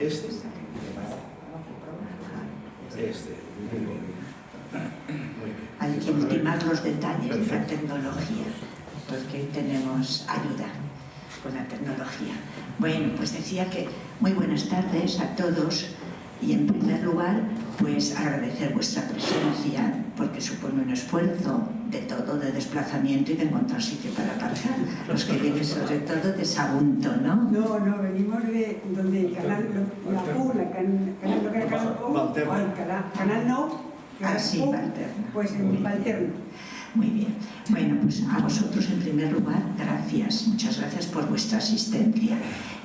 Este. Hay que ultimar los detalles de la tecnología, porque hoy tenemos ayuda con la tecnología. Bueno, pues decía que muy buenas tardes a todos y en primer lugar pues agradecer vuestra presencia porque supone un esfuerzo de todo, de desplazamiento y de encontrar sitio para aparcar. Los que vienen sobre todo de Sagunto, ¿no? No, venimos de donde el canal Canal No, sí, Valterno. Pues en Valterno. Muy bien. Bueno, pues a vosotros en primer lugar, gracias, muchas gracias por vuestra asistencia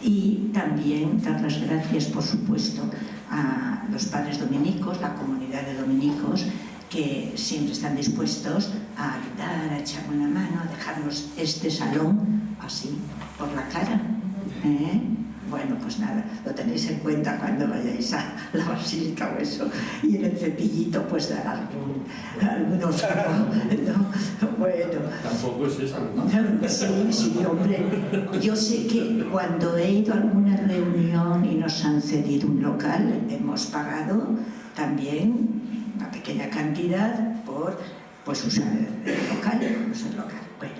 y también dar las gracias, por supuesto, a los padres dominicos, la comunidad de dominicos, que siempre están dispuestos a ayudar, a echarme una mano, a dejarnos este salón así, por la cara. Bueno, pues nada, lo tenéis en cuenta cuando vayáis a la basílica o eso, y en el cepillito pues dar algunos... ¿no? Bueno... Tampoco es eso, ¿no? Sí, hombre. Yo sé que cuando he ido a alguna reunión y nos han cedido un local, hemos pagado también una pequeña cantidad por pues usar el local. Bueno,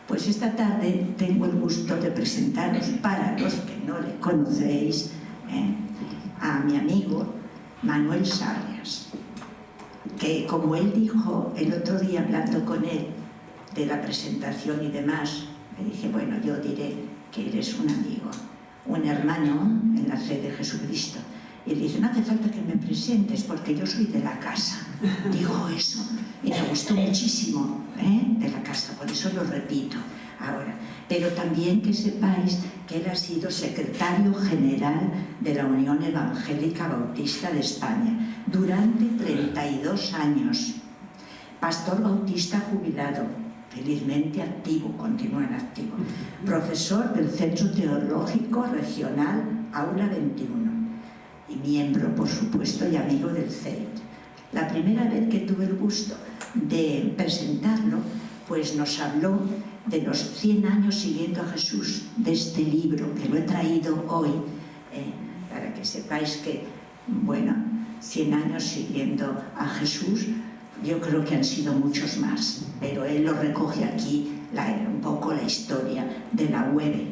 pues esta tarde tengo el gusto de presentaros, para los que no le conocéis, a mi amigo Manuel Sarrias, que como él dijo el otro día hablando con él de la presentación y demás, me dije, bueno, yo diré que eres un amigo, un hermano en la fe de Jesucristo. Y él dice, no hace falta que me presentes porque yo soy de la casa. Dijo eso y me gustó muchísimo, de la casa, por eso lo repito ahora. Pero también que sepáis que él ha sido secretario general de la Unión Evangélica Bautista de España durante 32 años. Pastor bautista jubilado, felizmente activo, continúa en activo. Profesor del Centro Teológico Regional Aula 21. Y miembro, por supuesto, y amigo del CEIT. La primera vez que tuve el gusto de presentarlo, pues nos habló de los 100 años siguiendo a Jesús, de este libro, que lo he traído hoy, para que sepáis que, bueno, 100 años siguiendo a Jesús, yo creo que han sido muchos más, pero él lo recoge aquí, un poco la historia de la UEB,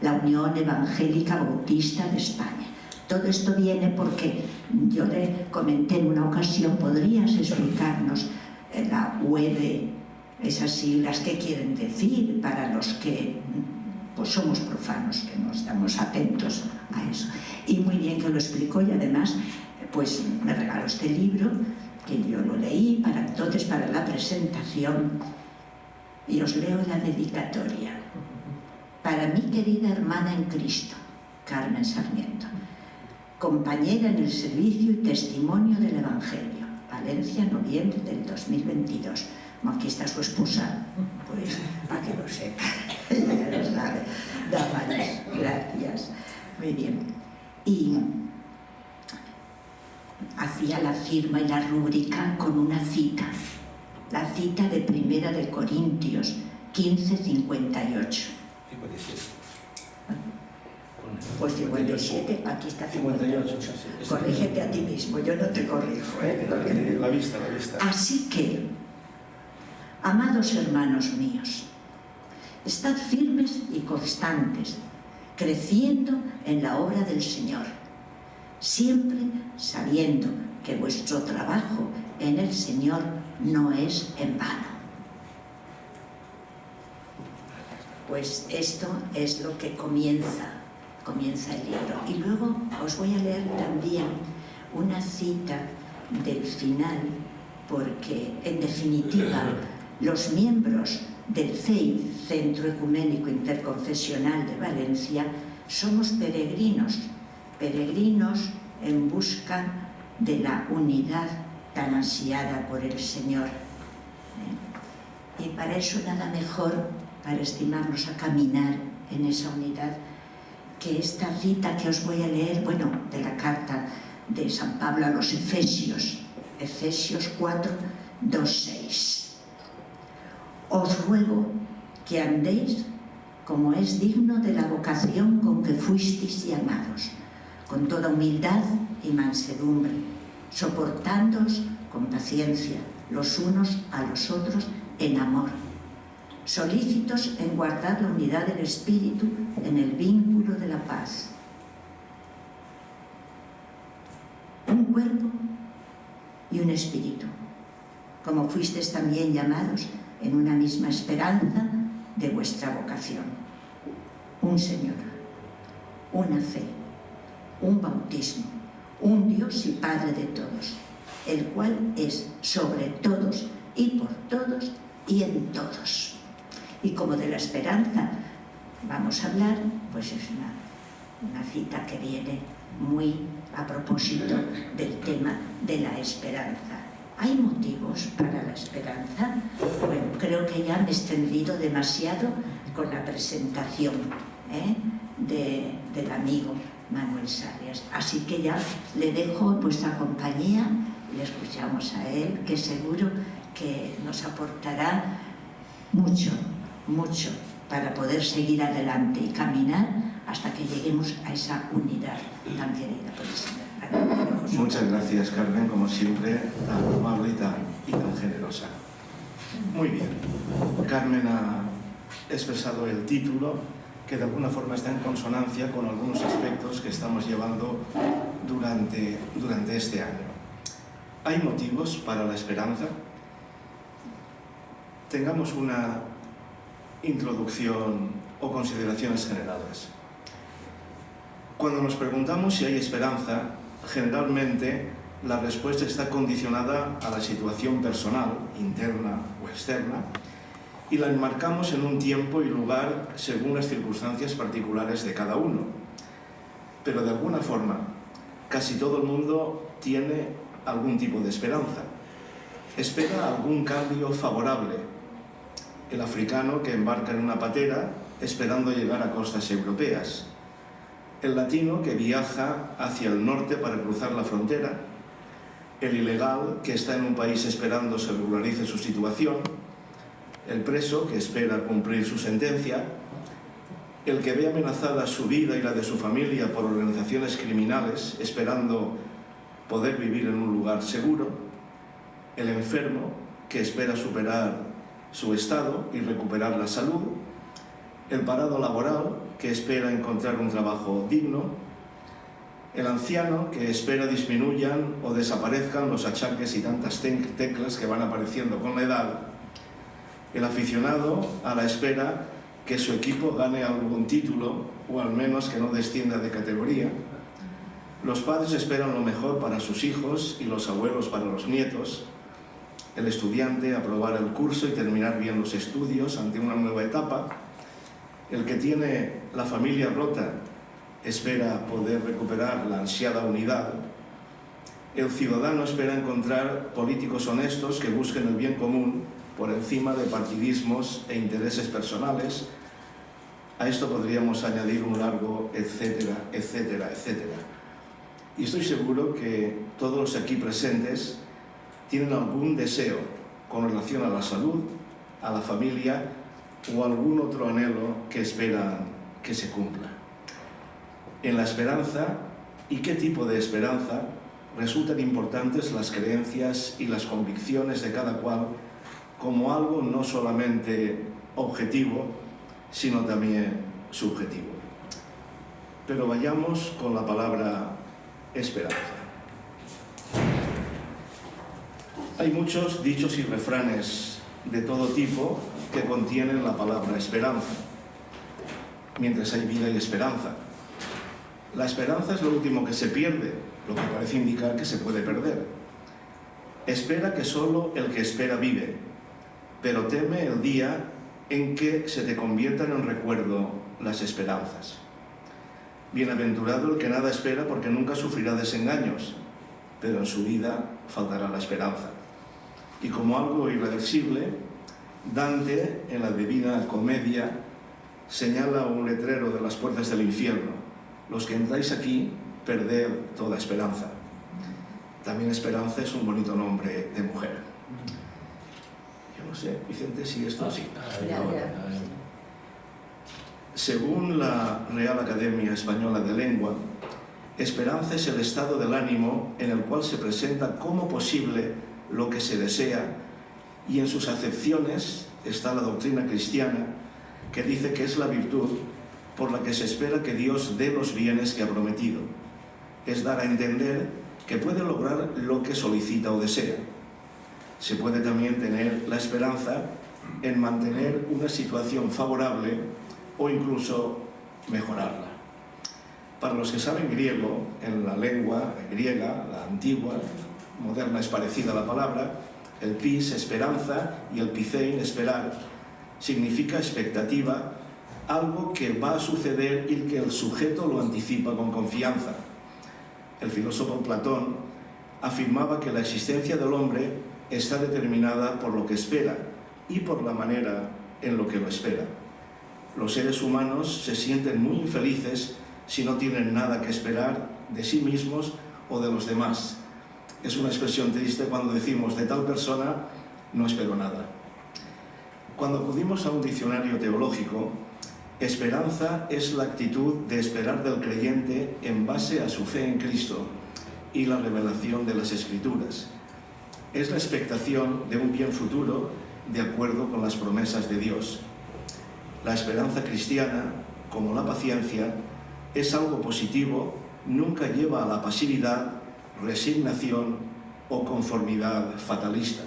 la Unión Evangélica Bautista de España. Todo esto viene porque yo le comenté en una ocasión, ¿podrías explicarnos la UEB, esas siglas, qué quieren decir para los que pues somos profanos, que no estamos atentos a eso? Y muy bien que lo explicó y además pues me regaló este libro que yo lo leí para la presentación y os leo la dedicatoria. Para mi querida hermana en Cristo, Carmen Sarmiento, compañera en el servicio y testimonio del Evangelio, Valencia, noviembre del 2022. Aquí está su esposa, pues para que lo sepa, ella lo sabe. Damaris, gracias. Muy bien. Y hacía la firma y la rúbrica con una cita, la cita de 1 de Corintios 15:58. Pues 57, aquí está 58. Corrígete a ti mismo, yo no te corrijo. La vista. Así que, amados hermanos míos, estad firmes y constantes, creciendo en la obra del Señor, siempre sabiendo que vuestro trabajo en el Señor no es en vano. Pues esto es lo que comienza el libro. Y luego os voy a leer también una cita del final, porque en definitiva los miembros del CEIT, Centro Ecuménico Interconfesional de Valencia, somos peregrinos en busca de la unidad tan ansiada por el Señor. Y para eso nada mejor, para estimarnos a caminar en esa unidad, que esta cita que os voy a leer, bueno, de la carta de San Pablo a los Efesios 4, 2, 6. Os ruego que andéis como es digno de la vocación con que fuisteis llamados, con toda humildad y mansedumbre, soportándoos con paciencia los unos a los otros en amor, solícitos en guardar la unidad del espíritu en el vínculo de la paz. Un cuerpo y un espíritu, como fuisteis también llamados en una misma esperanza de vuestra vocación. Un Señor, una fe, un bautismo, un Dios y Padre de todos, el cual es sobre todos y por todos y en todos. Y como de la esperanza vamos a hablar, pues es una cita que viene muy a propósito del tema de la esperanza. ¿Hay motivos para la esperanza? Bueno, creo que ya me he extendido demasiado con la presentación del amigo Manuel Sarrias. Así que ya le dejo en vuestra compañía, le escuchamos a él, que seguro que nos aportará mucho, mucho para poder seguir adelante y caminar hasta que lleguemos a esa unidad tan querida por el Señor. Muchas gracias, Carmen, como siempre, tan amable y tan generosa. Muy bien, Carmen ha expresado el título, que de alguna forma está en consonancia con algunos aspectos que estamos llevando durante este año. ¿Hay motivos para la esperanza? Tengamos una introducción o consideraciones generales. Cuando nos preguntamos si hay esperanza, generalmente la respuesta está condicionada a la situación personal, interna o externa, y la enmarcamos en un tiempo y lugar según las circunstancias particulares de cada uno. Pero de alguna forma, casi todo el mundo tiene algún tipo de esperanza. Espera algún cambio favorable. El africano que embarca en una patera esperando llegar a costas europeas. El latino que viaja hacia el norte para cruzar la frontera. El ilegal que está en un país esperando se regularice su situación. El preso que espera cumplir su sentencia. El que ve amenazada su vida y la de su familia por organizaciones criminales esperando poder vivir en un lugar seguro. El enfermo que espera superar su estado y recuperar la salud. El parado laboral que espera encontrar un trabajo digno. El anciano que espera disminuyan o desaparezcan los achaques y tantas teclas que van apareciendo con la edad. El aficionado a la espera que su equipo gane algún título o al menos que no descienda de categoría. Los padres esperan lo mejor para sus hijos y los abuelos para los nietos. El estudiante aprobar el curso y terminar bien los estudios ante una nueva etapa. El que tiene la familia rota espera poder recuperar la ansiada unidad. El ciudadano espera encontrar políticos honestos que busquen el bien común por encima de partidismos e intereses personales. A esto podríamos añadir un largo etcétera, etcétera, etcétera. Y estoy seguro que todos los aquí presentes tienen algún deseo con relación a la salud, a la familia o algún otro anhelo que esperan que se cumpla. En la esperanza, y qué tipo de esperanza, resultan importantes las creencias y las convicciones de cada cual como algo no solamente objetivo, sino también subjetivo. Pero vayamos con la palabra esperanza. Hay muchos dichos y refranes de todo tipo que contienen la palabra esperanza, mientras hay vida y esperanza. La esperanza es lo último que se pierde, lo que parece indicar que se puede perder. Espera que solo el que espera vive, pero teme el día en que se te conviertan en recuerdo las esperanzas. Bienaventurado el que nada espera porque nunca sufrirá desengaños, pero en su vida faltará la esperanza. Y como algo irreversible, Dante, en la Divina Comedia, señala un letrero de las puertas del infierno: los que entráis aquí, perded toda esperanza. También esperanza es un bonito nombre de mujer. Yo no sé, Vicente, si esto sí. Según la Real Academia Española de Lengua, Esperanza es el estado del ánimo en el cual se presenta como posible lo que se desea, y en sus acepciones está la doctrina cristiana, que dice que es la virtud por la que se espera que Dios dé los bienes que ha prometido. Es dar a entender que puede lograr lo que solicita o desea. Se puede también tener la esperanza en mantener una situación favorable o incluso mejorarla. Para los que saben griego, en la lengua griega, la antigua, moderna es parecida a la palabra, el pis, esperanza, y el pizein, esperar, significa expectativa, algo que va a suceder y que el sujeto lo anticipa con confianza. El filósofo Platón afirmaba que la existencia del hombre está determinada por lo que espera y por la manera en lo que lo espera. Los seres humanos se sienten muy infelices si no tienen nada que esperar de sí mismos o de los demás. Es una expresión triste cuando decimos de tal persona no espero nada. Cuando acudimos a un diccionario teológico, esperanza es la actitud de esperar del creyente en base a su fe en Cristo y la revelación de las Escrituras. Es la expectación de un bien futuro de acuerdo con las promesas de Dios. La esperanza cristiana, como la paciencia, es algo positivo, nunca lleva a la pasividad, resignación o conformidad fatalista.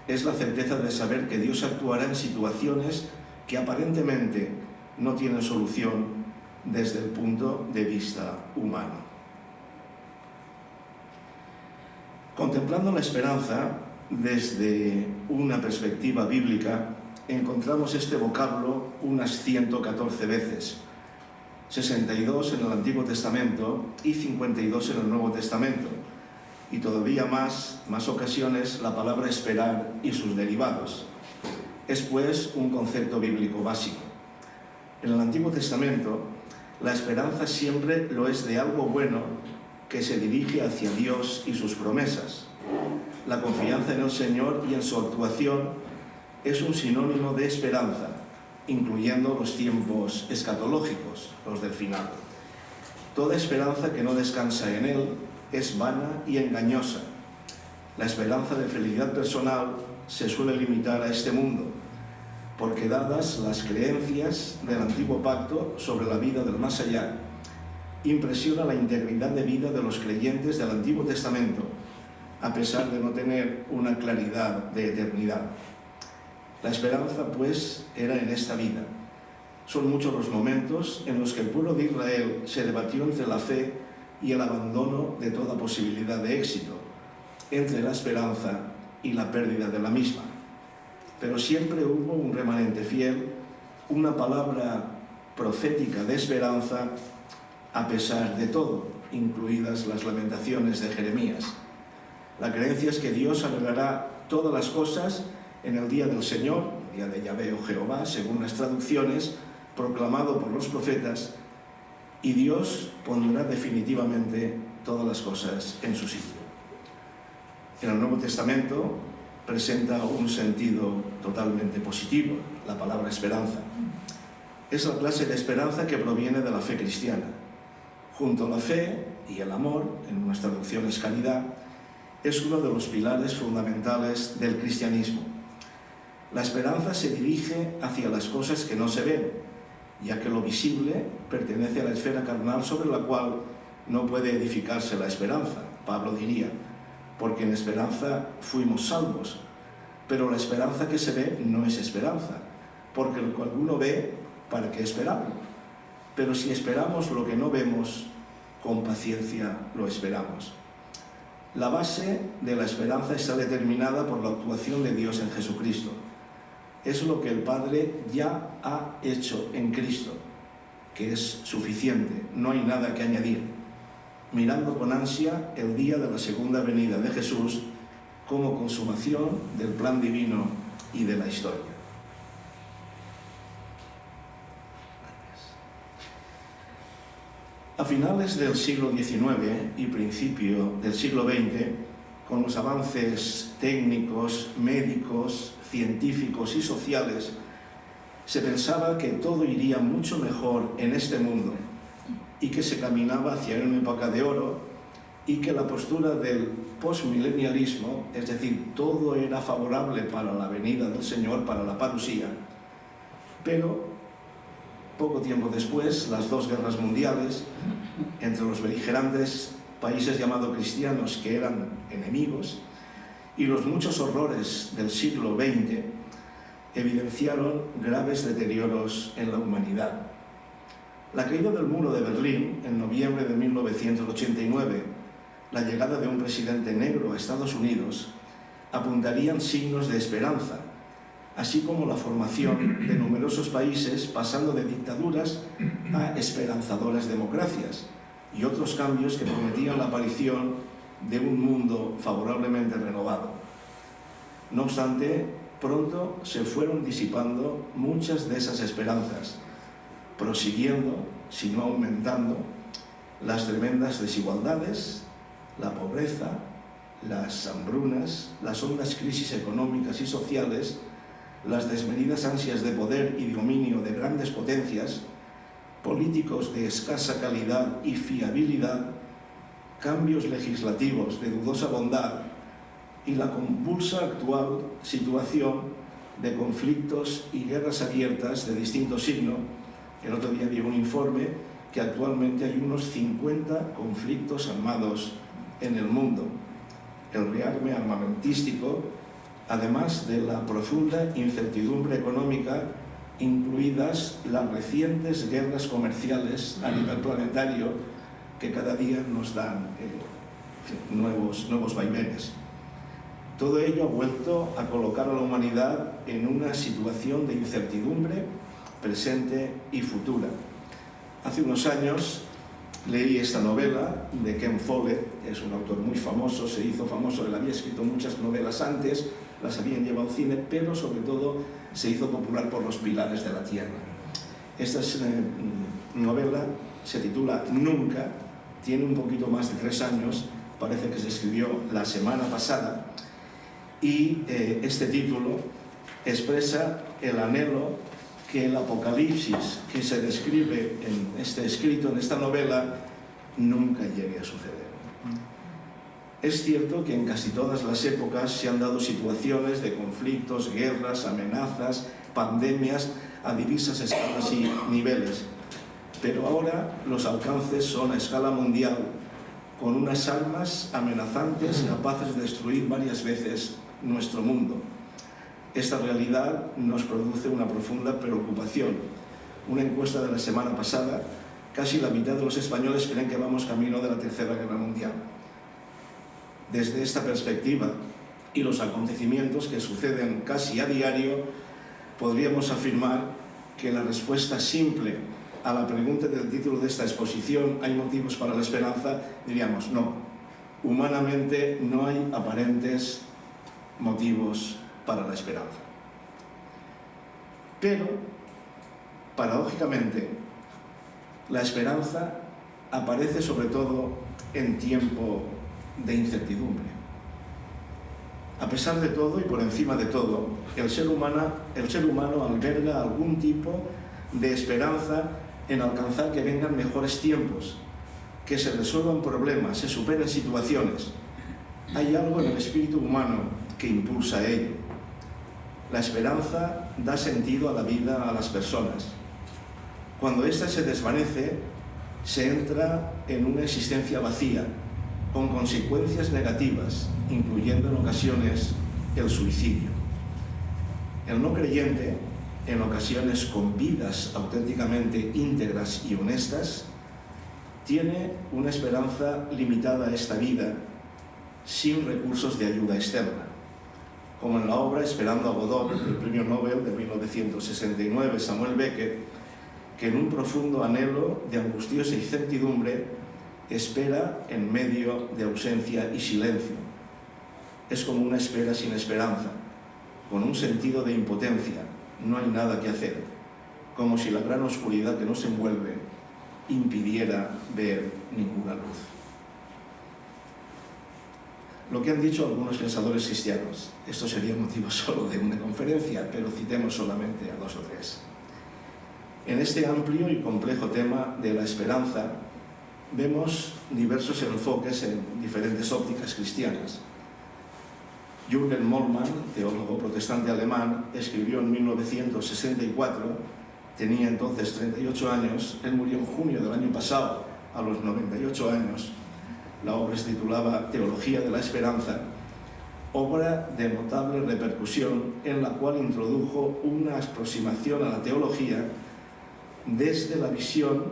Es la certeza de saber que Dios actuará en situaciones que aparentemente no tienen solución desde el punto de vista humano. Contemplando la esperanza desde una perspectiva bíblica, encontramos este vocablo unas 114 veces, 62 en el Antiguo Testamento y 52 en el Nuevo Testamento, y todavía más ocasiones la palabra esperar y sus derivados. Es pues un concepto bíblico básico. En el Antiguo Testamento, la esperanza siempre lo es de algo bueno que se dirige hacia Dios y sus promesas. La confianza en el Señor y en su actuación es un sinónimo de esperanza, incluyendo los tiempos escatológicos, los del final. Toda esperanza que no descansa en Él es vana y engañosa. La esperanza de felicidad personal se suele limitar a este mundo, porque dadas las creencias del antiguo pacto sobre la vida del más allá, impresiona la integridad de vida de los creyentes del Antiguo Testamento, a pesar de no tener una claridad de eternidad. La esperanza, pues, era en esta vida. Son muchos los momentos en los que el pueblo de Israel se debatió entre la fe y el abandono de toda posibilidad de éxito, entre la esperanza y la pérdida de la misma. Pero siempre hubo un remanente fiel, una palabra profética de esperanza, a pesar de todo, incluidas las lamentaciones de Jeremías. La creencia es que Dios arreglará todas las cosas en el día del Señor, el día de Yahvé o Jehová, según las traducciones, proclamado por los profetas, y Dios pondrá definitivamente todas las cosas en su sitio. En el Nuevo Testamento presenta un sentido totalmente positivo, la palabra esperanza. Es la clase de esperanza que proviene de la fe cristiana. Junto a la fe y el amor, en unas traducciones caridad, es uno de los pilares fundamentales del cristianismo. La esperanza se dirige hacia las cosas que no se ven, ya que lo visible pertenece a la esfera carnal sobre la cual no puede edificarse la esperanza. Pablo diría, porque en esperanza fuimos salvos, pero la esperanza que se ve no es esperanza, porque lo que alguno ve, ¿para qué esperarlo? Pero si esperamos lo que no vemos, con paciencia lo esperamos. La base de la esperanza está determinada por la actuación de Dios en Jesucristo. Es lo que el Padre ya ha hecho en Cristo, que es suficiente, no hay nada que añadir, mirando con ansia el día de la segunda venida de Jesús como consumación del plan divino y de la historia. A finales del siglo XIX y principio del siglo XX, con los avances técnicos, médicos, científicos y sociales, se pensaba que todo iría mucho mejor en este mundo y que se caminaba hacia una época de oro y que la postura del postmilenialismo, es decir, todo era favorable para la venida del Señor, para la parusía, pero poco tiempo después, las dos guerras mundiales, entre los beligerantes países llamados cristianos que eran enemigos, y los muchos horrores del siglo XX, evidenciaron graves deterioros en la humanidad. La caída del muro de Berlín en noviembre de 1989, la llegada de un presidente negro a Estados Unidos, apuntarían signos de esperanza, así como la formación de numerosos países pasando de dictaduras a esperanzadoras democracias y otros cambios que prometían la aparición de un mundo favorablemente renovado. No obstante, pronto se fueron disipando muchas de esas esperanzas, prosiguiendo, si no aumentando, las tremendas desigualdades, la pobreza, las hambrunas, las hondas crisis económicas y sociales, las desmedidas ansias de poder y dominio de grandes potencias, políticos de escasa calidad y fiabilidad, cambios legislativos de dudosa bondad y la convulsa actual situación de conflictos y guerras abiertas de distinto signo. El otro día vi un informe que actualmente hay unos 50 conflictos armados en el mundo. El rearme armamentístico, además de la profunda incertidumbre económica, incluidas las recientes guerras comerciales a nivel planetario que cada día nos dan nuevos vaivenes. Todo ello ha vuelto a colocar a la humanidad en una situación de incertidumbre presente y futura. Hace unos años leí esta novela de Ken Follett, es un autor muy famoso, se hizo famoso, él había escrito muchas novelas antes, las habían llevado al cine, pero sobre todo se hizo popular por Los pilares de la tierra. Esta novela se titula Nunca, tiene un poquito más de 3 años, parece que se escribió la semana pasada, y este título expresa el anhelo que el apocalipsis que se describe en este escrito, en esta novela, nunca llegue a suceder. Es cierto que en casi todas las épocas se han dado situaciones de conflictos, guerras, amenazas, pandemias a diversas escalas y niveles, pero ahora los alcances son a escala mundial, con unas armas amenazantes capaces de destruir varias veces nuestro mundo. Esta realidad nos produce una profunda preocupación. Una encuesta de la semana pasada, casi la mitad de los españoles creen que vamos camino de la Tercera Guerra Mundial. Desde esta perspectiva y los acontecimientos que suceden casi a diario, podríamos afirmar que la respuesta simple a la pregunta del título de esta exposición, ¿hay motivos para la esperanza?, diríamos no. Humanamente no hay aparentes motivos para la esperanza. Pero, paradójicamente, la esperanza aparece sobre todo en tiempo de incertidumbre. A pesar de todo y por encima de todo, el ser humano alberga algún tipo de esperanza en alcanzar que vengan mejores tiempos, que se resuelvan problemas, se superen situaciones. Hay algo en el espíritu humano que impulsa a ello. La esperanza da sentido a la vida a las personas. Cuando ésta se desvanece, se entra en una existencia vacía, con consecuencias negativas, incluyendo en ocasiones el suicidio. El no creyente, en ocasiones con vidas auténticamente íntegras y honestas, tiene una esperanza limitada a esta vida, sin recursos de ayuda externa. Como en la obra Esperando a Godot, del premio Nobel de 1969, Samuel Beckett, que en un profundo anhelo de angustiosa incertidumbre espera en medio de ausencia y silencio. Es como una espera sin esperanza, con un sentido de impotencia, no hay nada que hacer, como si la gran oscuridad que nos envuelve impidiera ver ninguna luz. Lo que han dicho algunos pensadores cristianos, esto sería motivo solo de una conferencia, pero citemos solamente a 2 o 3. En este amplio y complejo tema de la esperanza, vemos diversos enfoques en diferentes ópticas cristianas. Jürgen Moltmann, teólogo protestante alemán, escribió en 1964, tenía entonces 38 años, él murió en junio del año pasado, a los 98 años. La obra se titulaba Teología de la Esperanza, obra de notable repercusión en la cual introdujo una aproximación a la teología desde la visión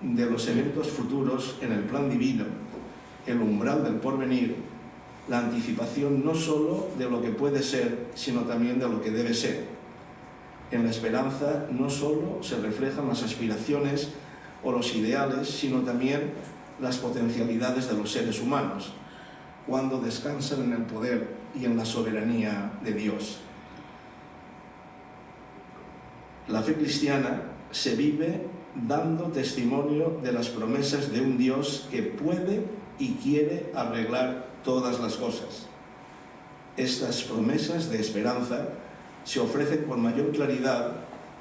de los eventos futuros en el plan divino, el umbral del porvenir, la anticipación no solo de lo que puede ser, sino también de lo que debe ser. En la esperanza no solo se reflejan las aspiraciones o los ideales, sino también las potencialidades de los seres humanos, cuando descansan en el poder y en la soberanía de Dios. La fe cristiana se vive dando testimonio de las promesas de un Dios que puede y quiere arreglar todas las cosas. Estas promesas de esperanza se ofrecen con mayor claridad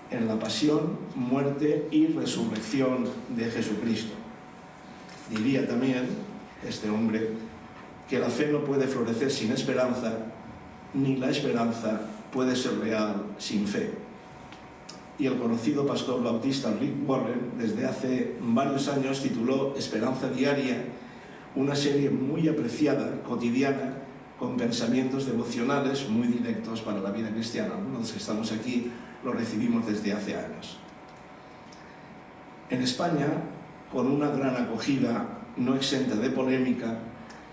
en la pasión, muerte y resurrección de Jesucristo. Diría también este hombre que la fe no puede florecer sin esperanza, ni la esperanza puede ser real sin fe. Y el conocido pastor bautista Rick Warren, desde hace varios años, tituló Esperanza Diaria, una serie muy apreciada, cotidiana, con pensamientos devocionales muy directos para la vida cristiana. Algunos de los que estamos aquí lo recibimos desde hace años. En España, con una gran acogida no exenta de polémica,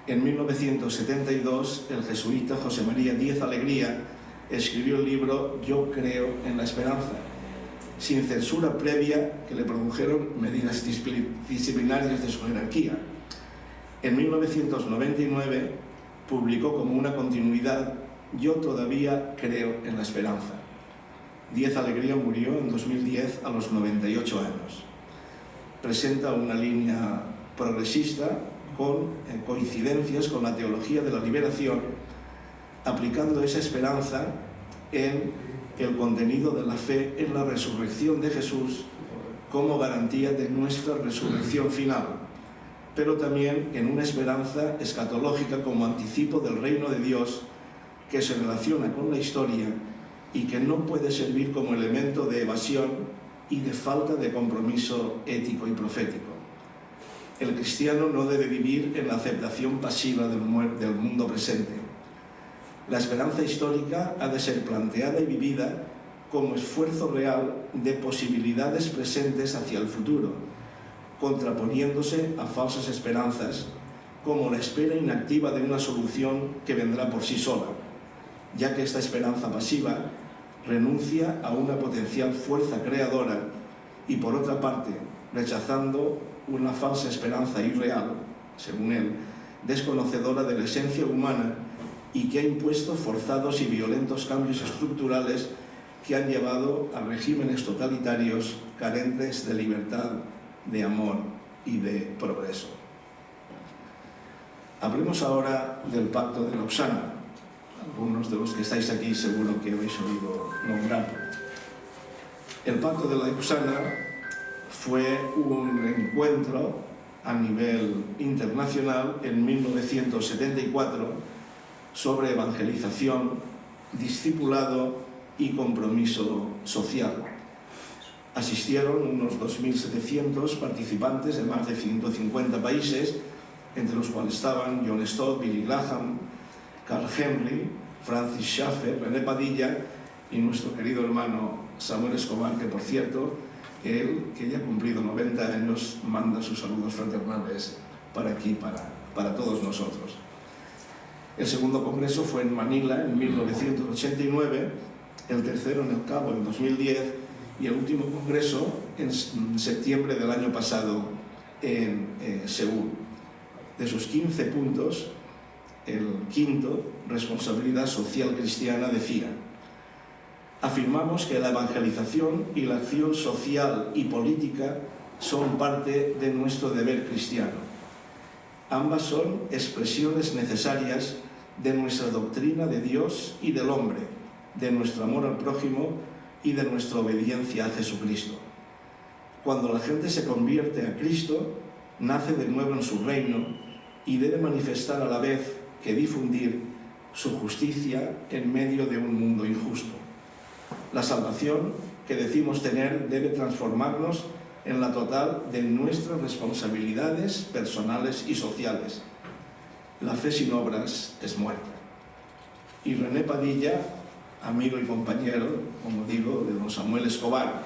en 1972 el jesuita José María Díez Alegría escribió el libro Yo creo en la esperanza, sin censura previa que le produjeron medidas disciplinarias de su jerarquía. En 1999 publicó como una continuidad Yo todavía creo en la esperanza. Díez Alegría murió en 2010 a los 98 años. Presenta una línea progresista con coincidencias con la teología de la liberación, aplicando esa esperanza en el contenido de la fe en la resurrección de Jesús como garantía de nuestra resurrección final, pero también en una esperanza escatológica como anticipo del reino de Dios que se relaciona con la historia y que no puede servir como elemento de evasión y de falta de compromiso ético y profético. El cristiano no debe vivir en la aceptación pasiva del mundo presente. La esperanza histórica ha de ser planteada y vivida como esfuerzo real de posibilidades presentes hacia el futuro, contraponiéndose a falsas esperanzas como la espera inactiva de una solución que vendrá por sí sola, ya que esta esperanza pasiva renuncia a una potencial fuerza creadora y, por otra parte, rechazando una falsa esperanza irreal, según él, desconocedora de la esencia humana y que ha impuesto forzados y violentos cambios estructurales que han llevado a regímenes totalitarios carentes de libertad, de amor y de progreso. Hablemos ahora del Pacto de Lausana. Algunos de los que estáis aquí seguro que habéis oído nombrarlo. El Pacto de Lausana fue un encuentro a nivel internacional en 1974 sobre evangelización, discipulado y compromiso social. Asistieron unos 2.700 participantes de más de 150 países, entre los cuales estaban John Stott, Billy Graham, Carl Henry, Francis Schaeffer, René Padilla y nuestro querido hermano Samuel Escobar, que por cierto, él, que ya ha cumplido 90 años, manda sus saludos fraternales para aquí, para todos nosotros. El segundo congreso fue en Manila en 1989, el tercero en El Cabo en 2010 y el último congreso en septiembre del año pasado en Seúl. De sus 15 puntos, el quinto, responsabilidad social cristiana, decía: afirmamos que la evangelización y la acción social y política son parte de nuestro deber cristiano. Ambas son expresiones necesarias de nuestra doctrina de Dios y del hombre, de nuestro amor al prójimo y de nuestra obediencia a Jesucristo. Cuando la gente se convierte a Cristo, nace de nuevo en su reino y debe manifestar a la vez que difundir su justicia en medio de un mundo injusto. La salvación que decimos tener debe transformarnos en la total de nuestras responsabilidades personales y sociales. La fe sin obras es muerta. Y René Padilla, amigo y compañero, como digo, de don Samuel Escobar,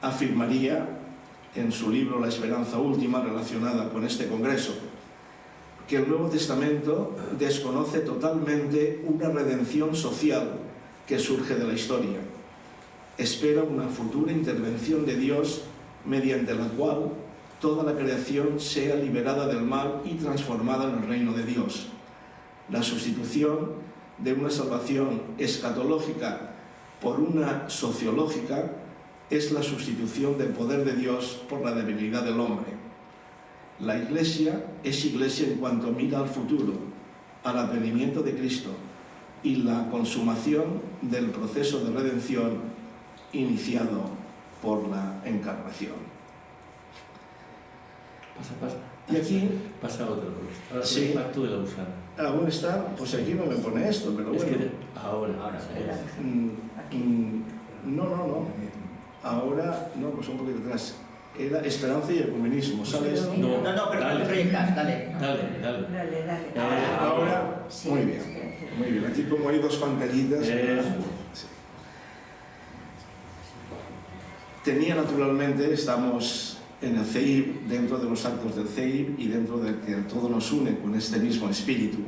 afirmaría en su libro La esperanza última, relacionada con este congreso, que el Nuevo Testamento desconoce totalmente una redención social que surge de la historia. Espera una futura intervención de Dios mediante la cual toda la creación sea liberada del mal y transformada en el reino de Dios. La sustitución de una salvación escatológica por una sociológica es la sustitución del poder de Dios por la debilidad del hombre. La Iglesia es Iglesia en cuanto mira al futuro, al advenimiento de Cristo y la consumación del proceso de redención iniciado por la encarnación. Pasa. Y aquí... Pasa otro. Ahora sí. el impacto de la usana. Aún está, pues aquí no me pone esto, pero Es bueno. que ahora. No. Ahora, no, pues un poquito atrás. Era esperanza y ecumenismo, ¿sabes? No, pero dale. te proyectas, dale. Dale. Ahora, Sí, muy bien. Muy bien, aquí como hay dos pantallitas... Sí. Tenía naturalmente, estamos en el CEIB, dentro de los actos del CEIB y dentro de que todo nos une con este mismo espíritu,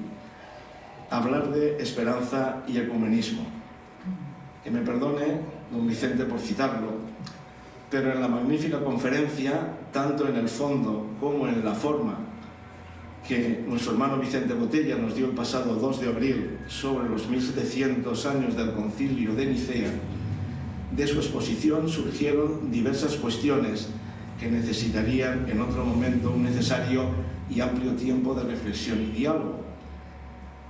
hablar de esperanza y ecumenismo. Que me perdone don Vicente por citarlo, pero en la magnífica conferencia, tanto en el fondo como en la forma, que nuestro hermano Vicente Botella nos dio el pasado 2 de abril sobre los 1700 años del Concilio de Nicea, de su exposición surgieron diversas cuestiones que necesitarían en otro momento un necesario y amplio tiempo de reflexión y diálogo.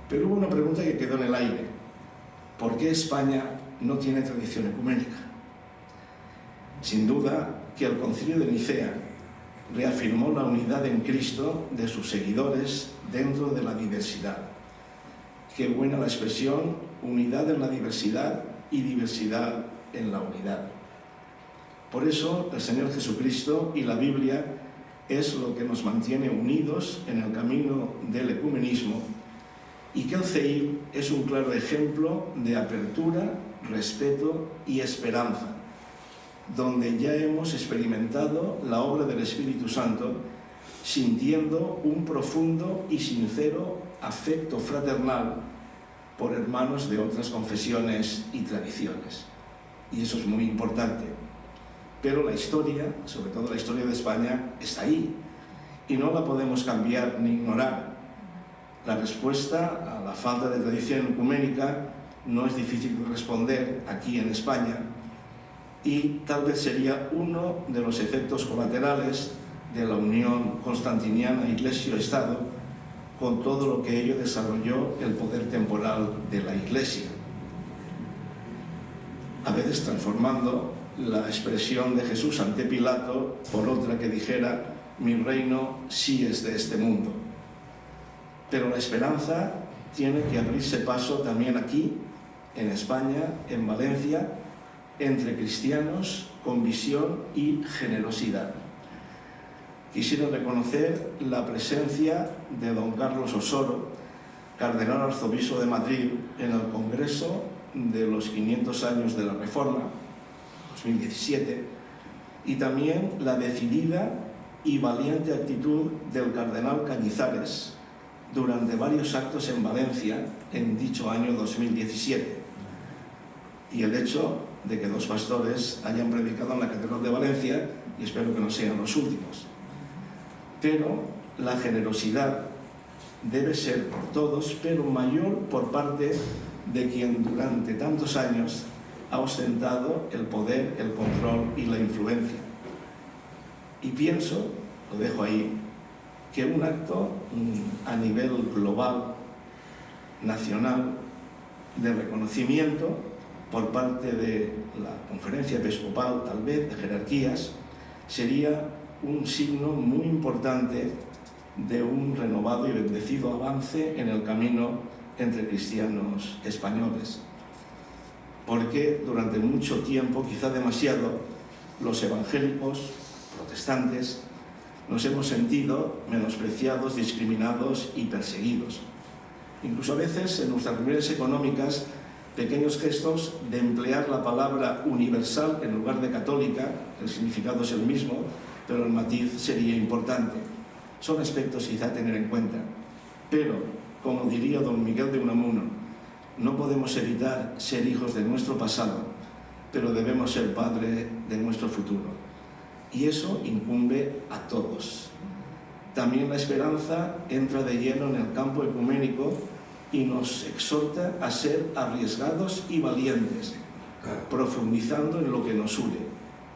Pero hubo una pregunta que quedó en el aire. ¿Por qué España no tiene tradición ecuménica? Sin duda que el Concilio de Nicea reafirmó la unidad en Cristo de sus seguidores dentro de la diversidad. Qué buena la expresión, unidad en la diversidad y diversidad en la unidad. Por eso el Señor Jesucristo y la Biblia es lo que nos mantiene unidos en el camino del ecumenismo, y que el CEIB es un claro ejemplo de apertura, respeto y esperanza, donde ya hemos experimentado la obra del Espíritu Santo, sintiendo un profundo y sincero afecto fraternal por hermanos de otras confesiones y tradiciones. Y eso es muy importante. Pero la historia, sobre todo la historia de España, está ahí y no la podemos cambiar ni ignorar. La respuesta a la falta de tradición ecuménica no es difícil de responder aquí en España, y tal vez sería uno de los efectos colaterales de la unión constantiniana Iglesia-Estado, con todo lo que ello desarrolló el poder temporal de la Iglesia, a veces transformando la expresión de Jesús ante Pilato por otra que dijera: mi reino sí es de este mundo. Pero la esperanza tiene que abrirse paso también aquí, en España, en Valencia, entre cristianos con visión y generosidad. Quisiera reconocer la presencia de don Carlos Osoro, cardenal arzobispo de Madrid, en el Congreso de los 500 años de la Reforma, 2017, y también la decidida y valiente actitud del cardenal Cañizares durante varios actos en Valencia en dicho año 2017, y el hecho de que 2 pastores hayan predicado en la Catedral de Valencia, y espero que no sean los últimos. Pero la generosidad debe ser por todos, pero mayor por parte de quien durante tantos años ha ostentado el poder, el control y la influencia. Y pienso, lo dejo ahí, que un acto a nivel global, nacional, de reconocimiento por parte de la Conferencia Episcopal, tal vez, de jerarquías, sería un signo muy importante de un renovado y bendecido avance en el camino entre cristianos españoles. Porque durante mucho tiempo, quizá demasiado, los evangélicos, protestantes, nos hemos sentido menospreciados, discriminados y perseguidos. Incluso a veces en nuestras reuniones económicas, pequeños gestos de emplear la palabra universal en lugar de católica, el significado es el mismo, pero el matiz sería importante. Son aspectos quizá a tener en cuenta. Pero, como diría don Miguel de Unamuno, no podemos evitar ser hijos de nuestro pasado, pero debemos ser padre de nuestro futuro. Y eso incumbe a todos. También la esperanza entra de lleno en el campo ecuménico y nos exhorta a ser arriesgados y valientes, profundizando en lo que nos une,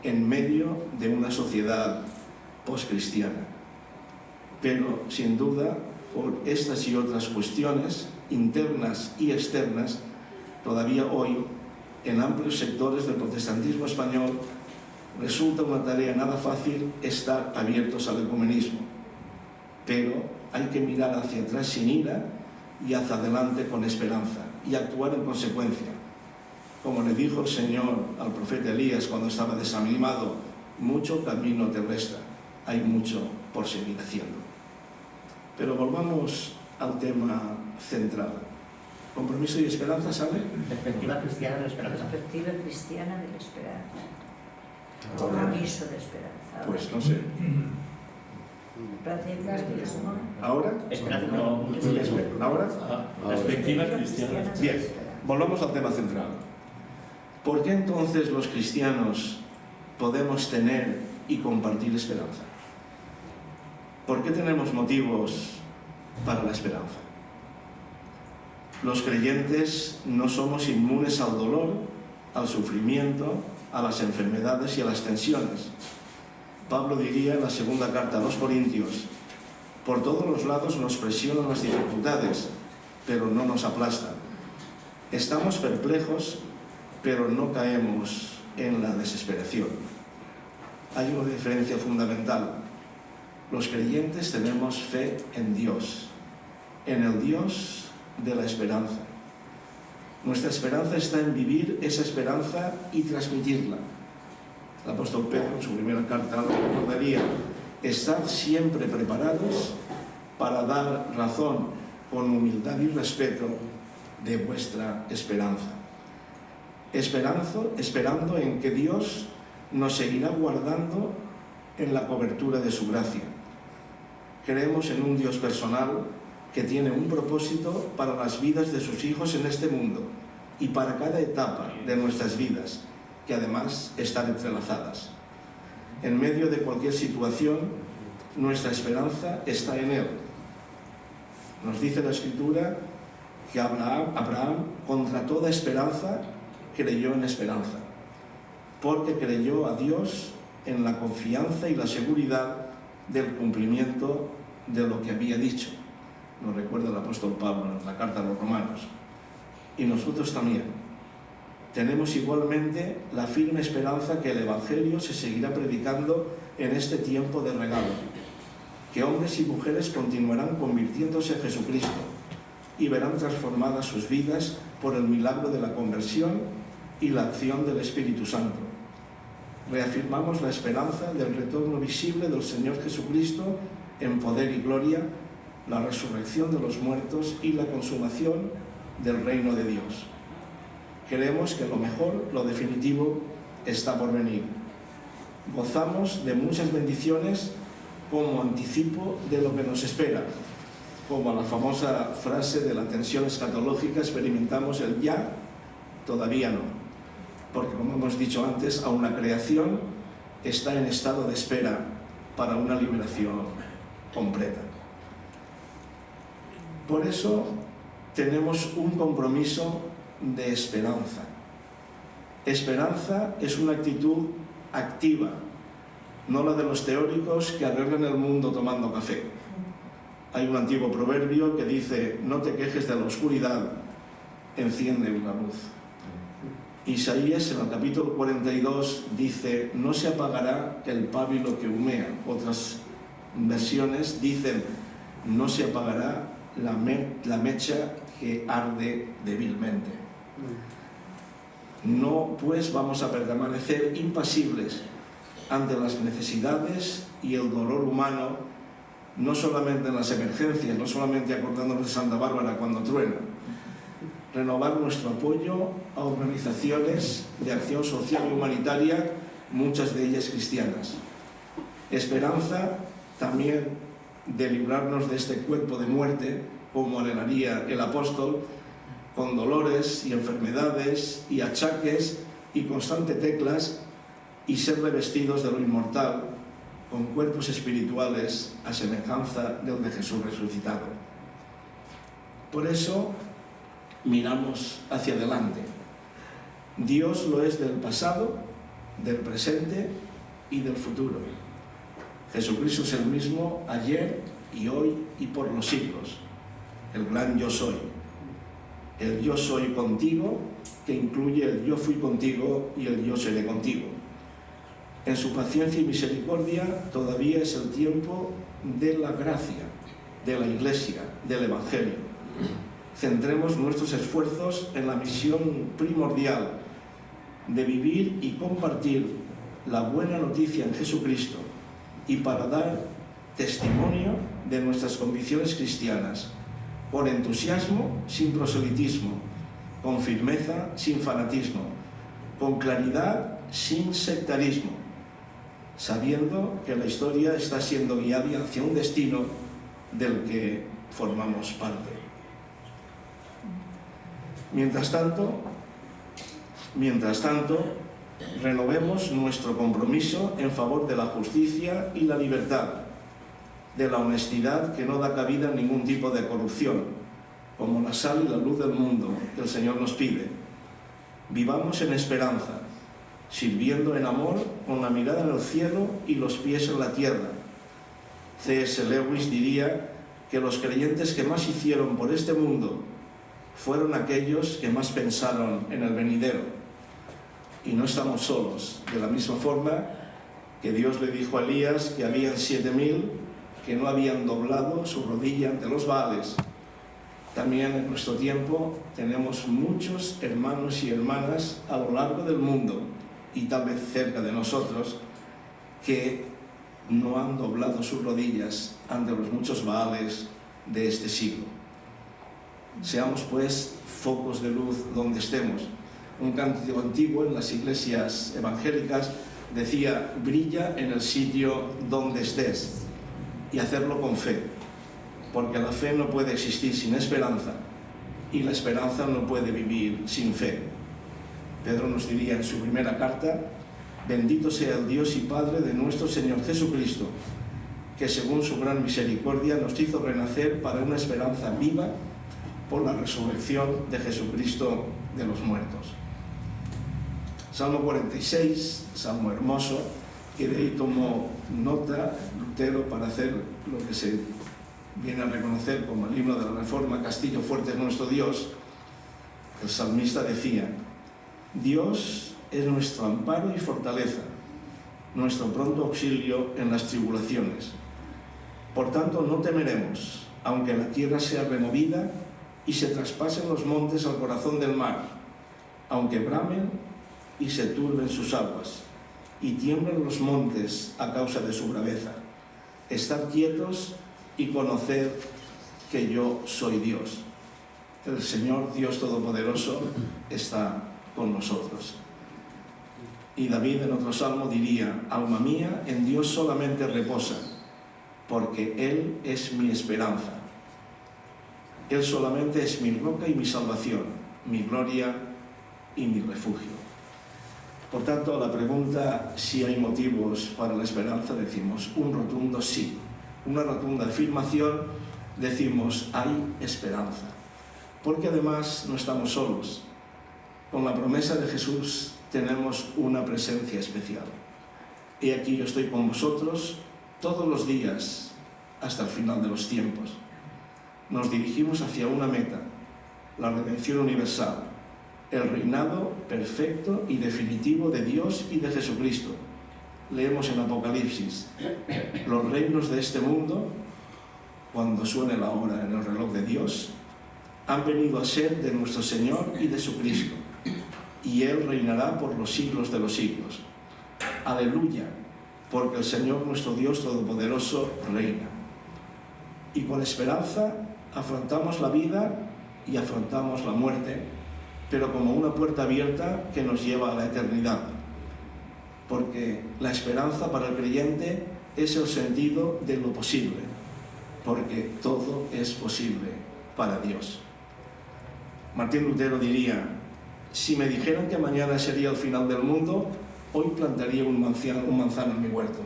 en medio de una sociedad postcristiana. Pero, sin duda, por estas y otras cuestiones, internas y externas, todavía hoy, en amplios sectores del protestantismo español, resulta una tarea nada fácil estar abiertos al ecumenismo. Pero hay que mirar hacia atrás sin ira y hacia adelante con esperanza y actuar en consecuencia. Como le dijo el Señor al profeta Elías cuando estaba desanimado, mucho camino te resta, hay mucho por seguir haciendo. Pero volvamos al tema central. ¿Compromiso y esperanza, sabe? Perspectiva cristiana de la esperanza. Perspectiva cristiana de la esperanza. Compromiso de esperanza. Pues no sé. Pragmatismo. ¿Ahora? Esperanza. No, ¿Ahora? perspectiva cristiana. Bien, volvamos al tema central. ¿Por qué entonces los cristianos podemos tener y compartir esperanza? ¿Por qué tenemos motivos para la esperanza? Los creyentes no somos inmunes al dolor, al sufrimiento, a las enfermedades y a las tensiones. Pablo diría en la segunda carta a los Corintios: por todos los lados nos presionan las dificultades, pero no nos aplastan. Estamos perplejos, pero no caemos en la desesperación. Hay una diferencia fundamental. Los creyentes tenemos fe en Dios, en el Dios de la esperanza. Nuestra esperanza está en vivir esa esperanza y transmitirla. El apóstol Pedro, en su primera carta, lo recordaría: estar siempre preparados para dar razón con humildad y respeto de vuestra esperanza. Esperando en que Dios nos seguirá guardando en la cobertura de su gracia. Creemos en un Dios personal que tiene un propósito para las vidas de sus hijos en este mundo y para cada etapa de nuestras vidas, que además están entrelazadas. En medio de cualquier situación, nuestra esperanza está en Él. Nos dice la Escritura que Abraham, contra toda esperanza, creyó en esperanza, porque creyó a Dios en la confianza y la seguridad del cumplimiento de lo que había dicho. Nos recuerda el apóstol Pablo en la carta a los Romanos. Y nosotros también tenemos igualmente la firme esperanza que el Evangelio se seguirá predicando en este tiempo de regalo, que hombres y mujeres continuarán convirtiéndose en Jesucristo y verán transformadas sus vidas por el milagro de la conversión y la acción del Espíritu Santo. Reafirmamos la esperanza del retorno visible del Señor Jesucristo en poder y gloria, la resurrección de los muertos y la consumación del reino de Dios. Creemos que lo mejor, lo definitivo, está por venir. Gozamos de muchas bendiciones como anticipo de lo que nos espera. Como la famosa frase de la tensión escatológica, experimentamos el ya, todavía no. Porque, como hemos dicho antes, aún la creación está en estado de espera para una liberación completa. Por eso tenemos un compromiso de esperanza. Esperanza es una actitud activa, no la de los teóricos que arreglan el mundo tomando café. Hay un antiguo proverbio que dice: no te quejes de la oscuridad, enciende una luz. Isaías en el capítulo 42 dice: no se apagará el pábilo que humea. Otras versiones dicen: no se apagará la mecha que arde débilmente. No, pues, vamos a permanecer impasibles ante las necesidades y el dolor humano, no solamente en las emergencias, no solamente acordándonos de Santa Bárbara cuando truena. Renovar nuestro apoyo a organizaciones de acción social y humanitaria, muchas de ellas cristianas. Esperanza también de librarnos de este cuerpo de muerte, como anhelaría el apóstol, con dolores y enfermedades y achaques y constante teclas, y ser revestidos de lo inmortal, con cuerpos espirituales a semejanza del de Jesús resucitado. Por eso miramos hacia adelante. Dios lo es del pasado, del presente y del futuro. Jesucristo es el mismo ayer y hoy y por los siglos. El gran yo soy. El yo soy contigo, que incluye el yo fui contigo y el yo seré contigo. En su paciencia y misericordia todavía es el tiempo de la gracia, de la Iglesia, del Evangelio. Centremos nuestros esfuerzos en la misión primordial de vivir y compartir la buena noticia en Jesucristo, y para dar testimonio de nuestras convicciones cristianas, con entusiasmo sin proselitismo, con firmeza sin fanatismo, con claridad sin sectarismo, sabiendo que la historia está siendo guiada hacia un destino del que formamos parte. Mientras tanto, renovemos nuestro compromiso en favor de la justicia y la libertad, de la honestidad que no da cabida a ningún tipo de corrupción, como la sal y la luz del mundo que el Señor nos pide. Vivamos en esperanza, sirviendo en amor, con la mirada en el cielo y los pies en la tierra. C.S. Lewis diría que los creyentes que más hicieron por este mundo fueron aquellos que más pensaron en el venidero. Y no estamos solos, de la misma forma que Dios le dijo a Elías que habían 7.000 que no habían doblado su rodilla ante los Baales. También en nuestro tiempo tenemos muchos hermanos y hermanas a lo largo del mundo, y tal vez cerca de nosotros, que no han doblado sus rodillas ante los muchos Baales de este siglo. Seamos, pues, focos de luz donde estemos. Un cántico antiguo en las iglesias evangélicas decía: brilla en el sitio donde estés, y hacerlo con fe, porque la fe no puede existir sin esperanza, y la esperanza no puede vivir sin fe. Pedro nos diría en su primera carta: bendito sea el Dios y Padre de nuestro Señor Jesucristo, que según su gran misericordia nos hizo renacer para una esperanza viva por la resurrección de Jesucristo de los muertos. Salmo 46, salmo hermoso, que de ahí tomó nota Lutero para hacer lo que se viene a reconocer como el himno de la Reforma: Castillo fuerte es nuestro Dios. El salmista decía: Dios es nuestro amparo y fortaleza, nuestro pronto auxilio en las tribulaciones. Por tanto, no temeremos, aunque la tierra sea removida y se traspasen los montes al corazón del mar, aunque bramen y se turben sus aguas, y tiemblen los montes a causa de su braveza. Estad quietos y conoced que yo soy Dios. El Señor Dios Todopoderoso está con nosotros. Y David en otro salmo diría: alma mía, en Dios solamente reposa, porque Él es mi esperanza. Él solamente es mi roca y mi salvación, mi gloria y mi refugio. Por tanto, a la pregunta si hay motivos para la esperanza, decimos un rotundo sí. Una rotunda afirmación, decimos hay esperanza. Porque además no estamos solos. Con la promesa de Jesús tenemos una presencia especial. He aquí, yo estoy con vosotros todos los días hasta el final de los tiempos. Nos dirigimos hacia una meta, la redención universal, el reinado perfecto y definitivo de Dios y de Jesucristo. Leemos en Apocalipsis: los reinos de este mundo, cuando suene la hora en el reloj de Dios, han venido a ser de nuestro Señor y de su Cristo, y Él reinará por los siglos de los siglos. Aleluya, porque el Señor nuestro Dios Todopoderoso reina. Y con esperanza afrontamos la vida y afrontamos la muerte, pero como una puerta abierta que nos lleva a la eternidad. Porque la esperanza para el creyente es el sentido de lo posible, porque todo es posible para Dios. Martín Lutero diría: si me dijeran que mañana sería el final del mundo, hoy plantaría un manzano en mi huerto.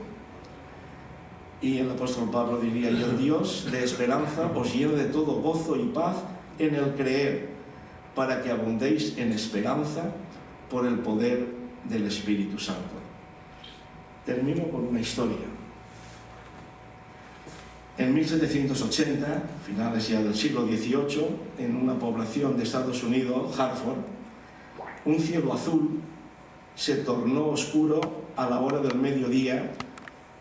Y el apóstol Pablo diría: y el Dios de esperanza os llene de todo gozo y paz en el creer, para que abundéis en esperanza por el poder del Espíritu Santo. Termino con una historia. En 1780, finales ya del siglo XVIII, en una población de Estados Unidos, Hartford, un cielo azul se tornó oscuro a la hora del mediodía,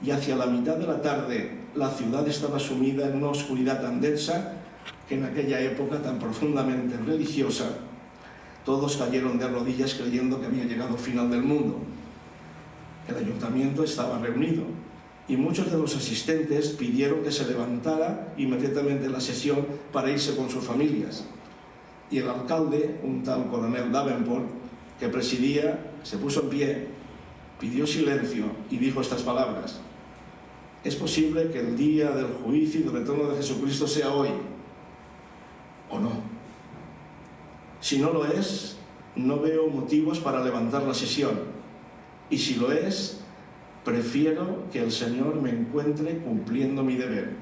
y hacia la mitad de la tarde la ciudad estaba sumida en una oscuridad tan densa que en aquella época tan profundamente religiosa, todos cayeron de rodillas creyendo que había llegado el final del mundo. El ayuntamiento estaba reunido y muchos de los asistentes pidieron que se levantara inmediatamente la sesión para irse con sus familias. Y el alcalde, un tal coronel Davenport, que presidía, se puso en pie, pidió silencio y dijo estas palabras: ¿es posible que el día del juicio y del retorno de Jesucristo sea hoy o no? Si no lo es, no veo motivos para levantar la sesión. Y si lo es, prefiero que el Señor me encuentre cumpliendo mi deber.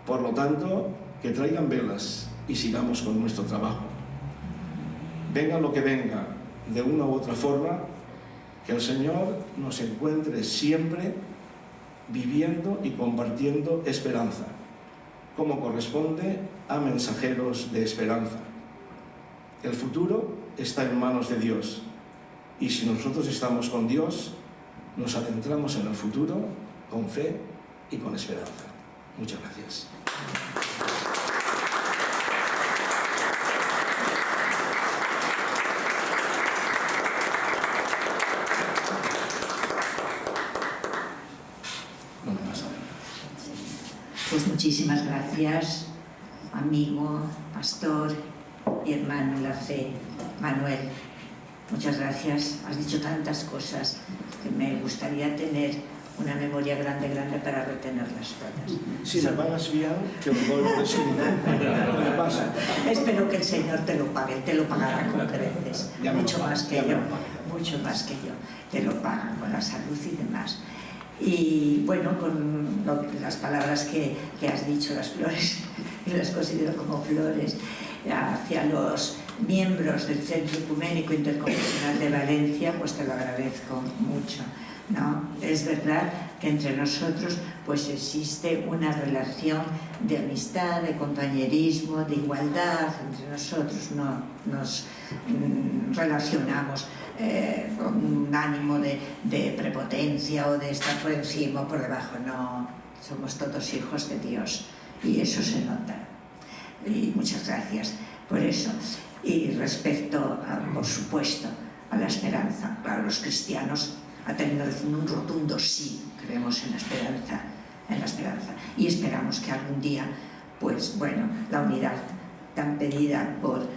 Por lo tanto, que traigan velas y sigamos con nuestro trabajo. Venga lo que venga, de una u otra forma, que el Señor nos encuentre siempre viviendo y compartiendo esperanza, como corresponde a mensajeros de esperanza. El futuro está en manos de Dios, y si nosotros estamos con Dios, nos adentramos en el futuro con fe y con esperanza. Muchas gracias. No me pasa nada. Pues muchísimas gracias, amigo, pastor y hermano en la fe, Manuel. Muchas gracias. Has dicho tantas cosas que me gustaría tener una memoria grande para retenerlas todas. Si me pagas bien, te lo doy por escrito. ¿Qué pasa? Espero que el Señor te lo pague, te lo pagará con creces, Ya me mucho lo paga, más que ya me yo, lo paga. mucho más que yo. Te lo pagan con la salud y demás. Y bueno, con las palabras que has dicho, las flores, y las considero como flores, hacia los miembros del Centro Ecuménico Interconfesional de Valencia, pues te lo agradezco mucho, ¿no? Es verdad que entre nosotros pues existe una relación de amistad, de compañerismo, de igualdad entre nosotros, no nos relacionamos con un ánimo de prepotencia o de estar por encima o por debajo, no, somos todos hijos de Dios y eso se nota. Y muchas gracias por eso. Y respecto, por supuesto, a la esperanza, claro, los cristianos han tenido un rotundo sí, creemos en la esperanza, y esperamos que algún día, pues bueno, la unidad tan pedida por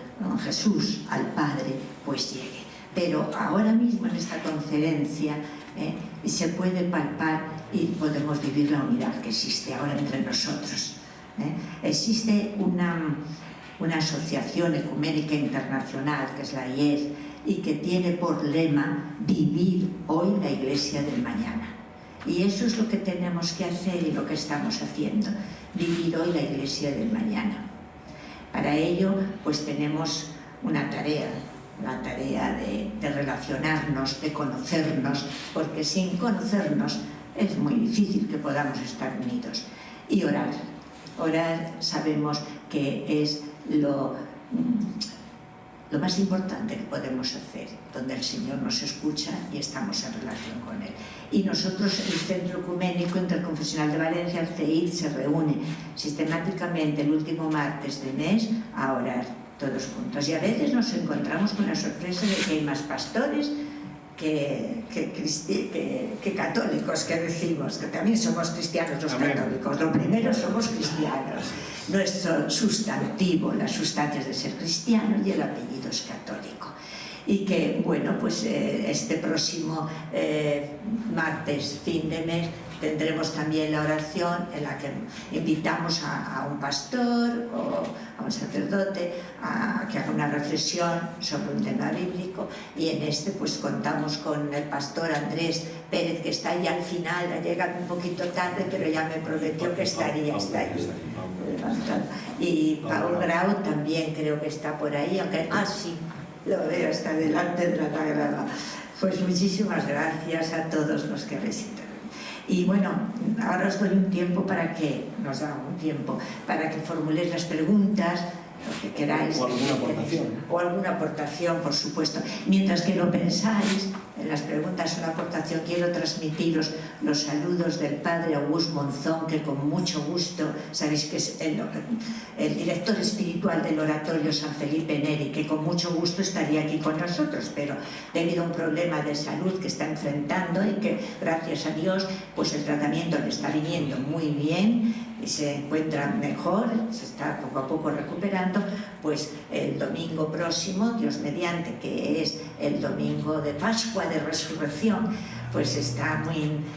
Jesús al Padre, pues llegue. Pero ahora mismo en esta conferencia se puede palpar y podemos vivir la unidad que existe ahora entre nosotros. Existe una asociación ecuménica internacional, que es la IES, y que tiene por lema vivir hoy la Iglesia del mañana. Y eso es lo que tenemos que hacer y lo que estamos haciendo, vivir hoy la Iglesia del mañana. Para ello, pues tenemos una tarea, la tarea de relacionarnos, de conocernos, porque sin conocernos es muy difícil que podamos estar unidos. Y orar. Orar sabemos que es lo más importante que podemos hacer, donde el Señor nos escucha y estamos en relación con Él. Y nosotros, el Centro Ecuménico Interconfesional de Valencia, el CEID, se reúne sistemáticamente el último martes de mes a orar todos juntos. Y a veces nos encontramos con la sorpresa de que hay más pastores que católicos, que decimos, que también somos cristianos los católicos. Lo primero, somos cristianos. Nuestro sustantivo, las sustancias de ser cristianos, y el apellido es católico. Y que, bueno, pues este próximo martes, fin de mes, tendremos también la oración en la que invitamos a un pastor o a un sacerdote a que haga una reflexión sobre un tema bíblico, y en este pues contamos con el pastor Andrés Pérez, que está ahí al final, ha llegado un poquito tarde, pero ya me prometió que estaría, está ahí. Y Pau Grau también creo que está por ahí, aunque, sí, lo veo, está delante de la grada. Pues muchísimas gracias a todos los que resisten. Y bueno, ahora os doy un tiempo para que, nos da un tiempo, para que formuléis las preguntas, lo que queráis. O alguna aportación. O alguna aportación, por supuesto. Mientras que lo pensáis, en las preguntas o la aportación, quiero transmitiros los saludos del Padre Augusto Monzón, que con mucho gusto, sabéis que es el director espiritual del Oratorio San Felipe Neri, que con mucho gusto estaría aquí con nosotros, pero debido a un problema de salud que está enfrentando y que, gracias a Dios, pues el tratamiento le está viniendo muy bien, y se encuentra mejor, se está poco a poco recuperando, pues el domingo próximo, Dios mediante, que es el domingo de Pascua, de Resurrección, pues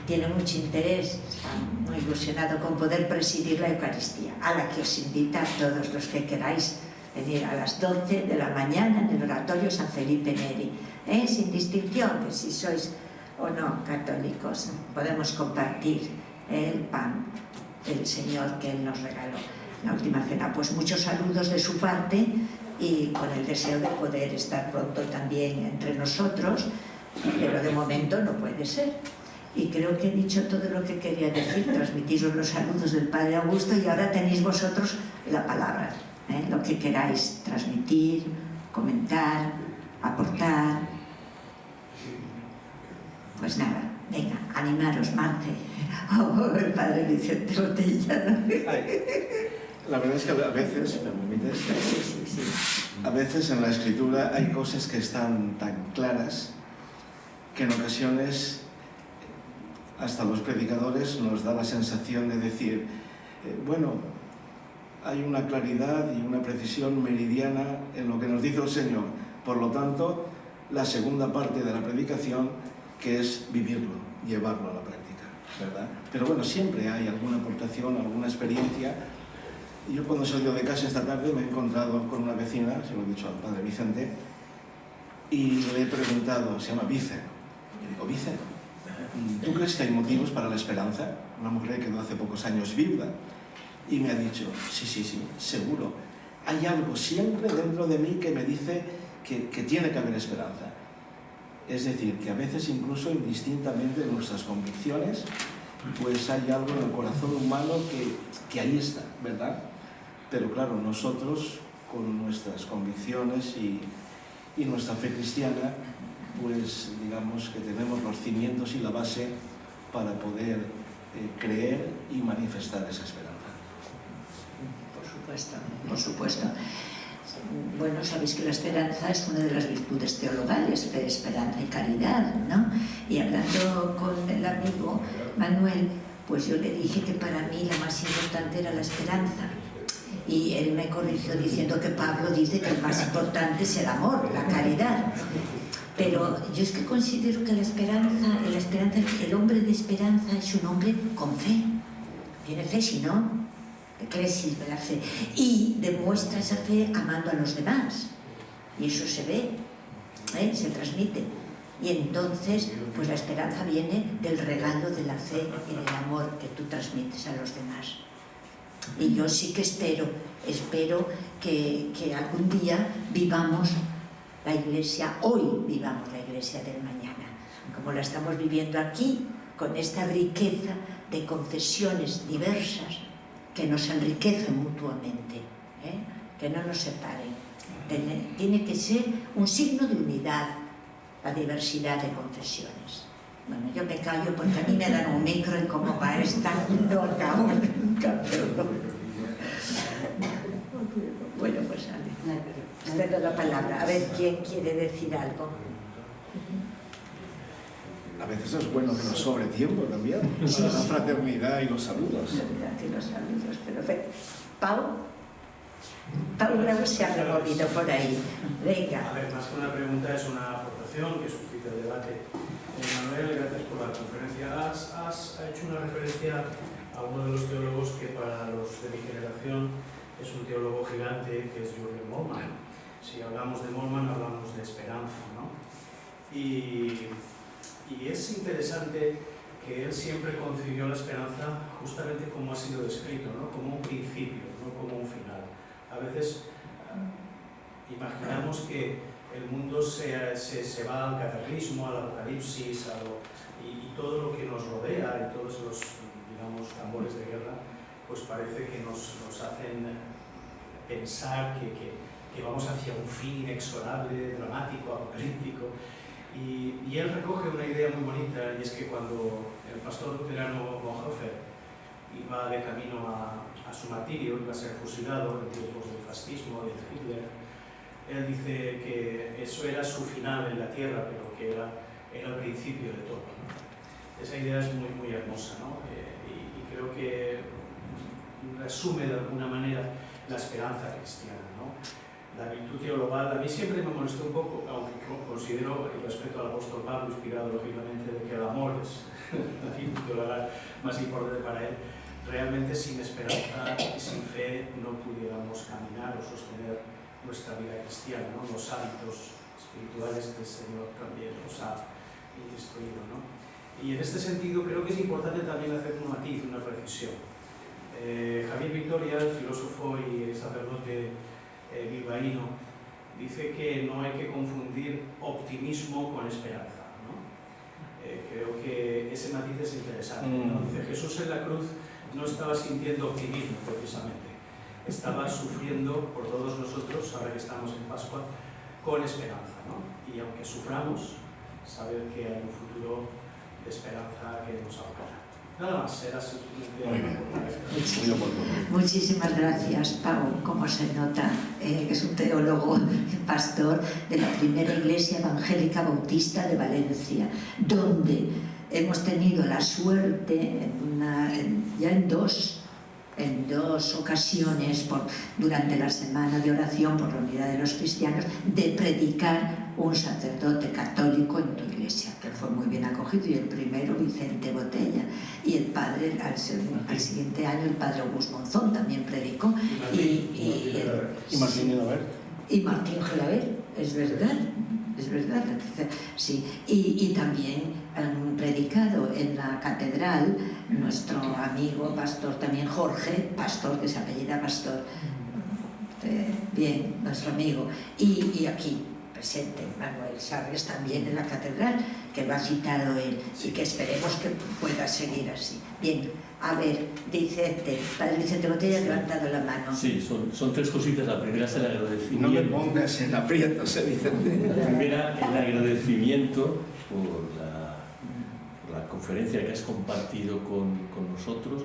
tiene mucho interés, está muy ilusionado con poder presidir la Eucaristía, a la que os invito a todos los que queráis venir a las 12 de la mañana en el Oratorio San Felipe Neri, sin distinción de si sois o no católicos. Podemos compartir el pan del Señor que Él nos regaló, la última cena. Pues muchos saludos de su parte, y con el deseo de poder estar pronto también entre nosotros, pero de momento no puede ser. Y creo que he dicho todo lo que quería decir, transmitiros los saludos del Padre Augusto, y ahora tenéis vosotros la palabra, lo que queráis transmitir, comentar, aportar. Pues nada, venga, animaros, Marce. El Padre Vicente Botella. La verdad es que a veces, ¿me permites? Sí. A veces en la Escritura hay cosas que están tan claras que en ocasiones hasta los predicadores nos da la sensación de decir, bueno, hay una claridad y una precisión meridiana en lo que nos dice el Señor. Por lo tanto, la segunda parte de la predicación, que es vivirlo, llevarlo a la práctica, ¿verdad? Pero bueno, siempre hay alguna aportación, alguna experiencia. Yo cuando salgo de casa esta tarde me he encontrado con una vecina, se lo he dicho al Padre Vicente, y le he preguntado, se llama Vice, y digo, Vice, ¿tú crees que hay motivos para la esperanza? Una mujer que quedó hace pocos años viuda, y me ha dicho, sí, seguro, hay algo siempre dentro de mí que me dice que tiene que haber esperanza. Es decir, que a veces incluso indistintamente de nuestras convicciones, pues hay algo en el corazón humano que ahí está, ¿verdad? Pero claro, nosotros con nuestras convicciones y nuestra fe cristiana, pues digamos que tenemos los cimientos y la base para poder creer y manifestar esa esperanza. Por supuesto. Bueno, sabéis que la esperanza es una de las virtudes teologales, fe, esperanza y caridad, ¿no? Y hablando con el amigo Manuel, pues yo le dije que para mí la más importante era la esperanza. Y él me corrigió diciendo que Pablo dice que el más importante es el amor, la caridad. Pero yo es que considero que la esperanza, el hombre de esperanza es un hombre con fe. Tiene fe, si no, ¿de qué le sirve la fe? Y demuestra esa fe amando a los demás. Y eso se ve, se transmite. Y entonces, pues la esperanza viene del regalo de la fe y del amor que tú transmites a los demás. Y yo sí que espero que algún día vivamos la Iglesia, hoy vivamos la Iglesia del mañana, como la estamos viviendo aquí, con esta riqueza de confesiones diversas que nos enriquecen mutuamente, que no nos separe. Tiene que ser un signo de unidad, la diversidad de confesiones. Bueno, yo me callo porque a mí me dan un micro y como va esta, no acabo nunca, perdón. Bueno, pues cedo la palabra. A ver, ¿quién quiere decir algo? A veces es bueno que nos sobre tiempo también, para la fraternidad y los saludos. Perfecto. Pau Bravo se ha removido por ahí. Venga. A ver, más que una pregunta, es una aportación que suscita el debate. Manuel, gracias por la conferencia. Has hecho una referencia a uno de los teólogos que para los de mi generación es un teólogo gigante, que es Jürgen Moltmann. Si hablamos de Moltmann, hablamos de esperanza, ¿no? Y es interesante que él siempre concibió la esperanza justamente como ha sido descrito, ¿no? Como un principio, no como un final. A veces imaginamos que el mundo se va al cataclismo, al apocalipsis, y todo lo que nos rodea, y todos los, digamos, tambores de guerra, pues parece que nos hacen pensar que vamos hacia un fin inexorable, dramático, apocalíptico. Y él recoge una idea muy bonita, y es que cuando el pastor luterano Bonhoeffer iba de camino a su martirio, iba a ser fusilado en tiempos del fascismo y de Hitler, él dice que eso era su final en la tierra, pero que era el principio de todo, ¿no? Esa idea es muy, muy hermosa, ¿no? Y creo que resume de alguna manera la esperanza cristiana, ¿no? La virtud teologal a mí siempre me molestó un poco, aunque considero, y respecto al apóstol Pablo, inspirado lógicamente de que el amor es la virtud teologal más importante para él. Realmente sin esperanza y sin fe no pudiéramos caminar o sostener nuestra vida cristiana, ¿no? Los hábitos espirituales que el Señor también nos ha instruido, ¿no? Y en este sentido creo que es importante también hacer un matiz, una precisión. Javier Victoria, el filósofo y sacerdote bilbaíno, dice que no hay que confundir optimismo con esperanza, ¿no? Creo que ese matiz es interesante, ¿no? Dice, Jesús en la cruz no estaba sintiendo optimismo precisamente, estaba sufriendo por todos nosotros, ahora que estamos en Pascua, con esperanza, ¿no? Y aunque suframos, saber que hay un futuro de esperanza que nos ahogará. Nada más, era simplemente... Muchísimas gracias, Pau. Como se nota, que es un teólogo, pastor de la primera iglesia evangélica bautista de Valencia, donde hemos tenido la suerte, ya en dos ocasiones durante la semana de oración por la unidad de los cristianos, de predicar un sacerdote católico en tu iglesia, que fue muy bien acogido, y el primero, Vicente Botella, y el padre, al siguiente año, el padre Augusto Monzón también predicó, y Martín Gelabert. Y Martín Gelabert, es verdad, sí, y también han predicado en la catedral nuestro amigo pastor también Jorge Pastor, que se apellida Pastor, bien, nuestro amigo, y aquí presente Manuel Sarres también en la catedral, que lo ha citado él, y que esperemos que pueda seguir así. Bien, a ver, padre Vicente Botella ha levantado la mano. Sí, son tres cositas. La primera es el agradecimiento. No me pongas en aprietos, Vicente. La primera, el agradecimiento por la conferencia que has compartido con nosotros,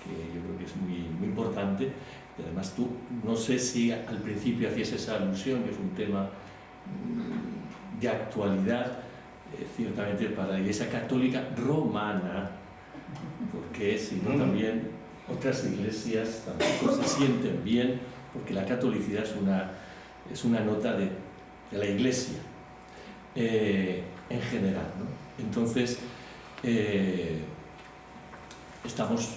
que yo creo que es muy, muy importante. Y además tú, no sé si al principio hacías esa alusión, que es un tema de actualidad, ciertamente para la Iglesia Católica Romana, porque si no también otras iglesias tampoco se sienten bien, porque la catolicidad es una nota de la Iglesia en general, ¿no? Entonces, estamos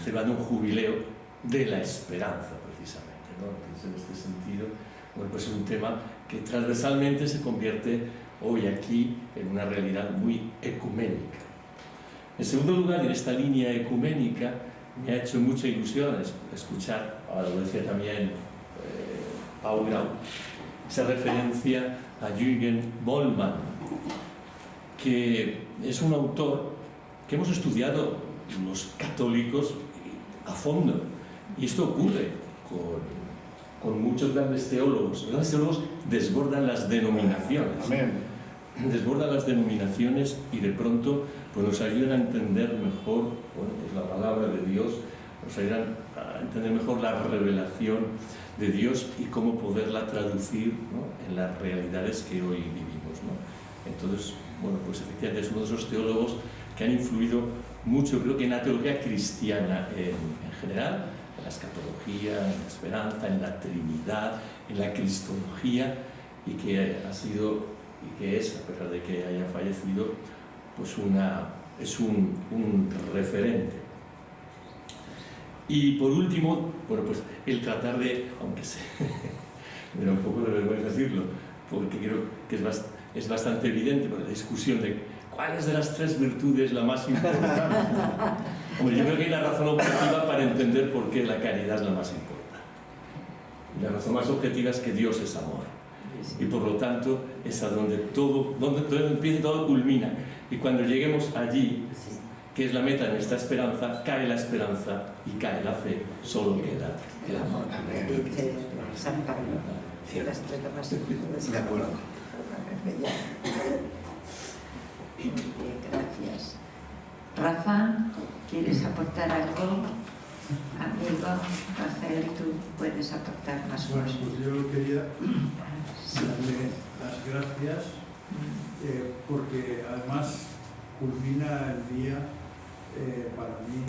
celebrando un jubileo de la esperanza, precisamente, ¿no? Entonces, en este sentido, bueno, pues es un tema que transversalmente se convierte hoy aquí en una realidad muy ecuménica. En segundo lugar, en esta línea ecuménica, me ha hecho mucha ilusión escuchar, ahora lo decía también Pau Grau, esa referencia a Jürgen Moltmann, que es un autor que hemos estudiado los católicos a fondo. Y esto ocurre con muchos grandes teólogos. Los grandes teólogos desbordan las denominaciones. Amén. Desbordan las denominaciones y de pronto pues nos ayudan a entender mejor, bueno, pues la palabra de Dios, nos ayudan a entender mejor la revelación de Dios y cómo poderla traducir, ¿no?, en las realidades que hoy vivimos, ¿no? Entonces, bueno, pues efectivamente es uno de esos teólogos que han influido mucho, creo que en la teología cristiana en general, en la escatología, en la esperanza, en la Trinidad, en la cristología, y que ha sido, y que es, a pesar de que haya fallecido, pues es un referente. Y por último, bueno, pues el tratar de, aunque me da un poco de vergüenza decirlo, porque creo que es bastante evidente, pero la discusión de cuál es de las tres virtudes la más importante. Hombre, yo creo que hay una razón objetiva para entender por qué la caridad es la más importante. Y la razón más objetiva es que Dios es amor. Y por lo tanto es a donde todo empieza y todo culmina. Y cuando lleguemos allí, que es la meta de nuestra esperanza, cae la esperanza y cae la fe, solo queda el amor. Dice San Pablo, las tres más importantes. De acuerdo. Gracias. Rafa, ¿quieres aportar algo? Amigo, Rafael, tú puedes aportar más Bueno, cosas. pues yo quería darle las gracias porque además culmina el día para mí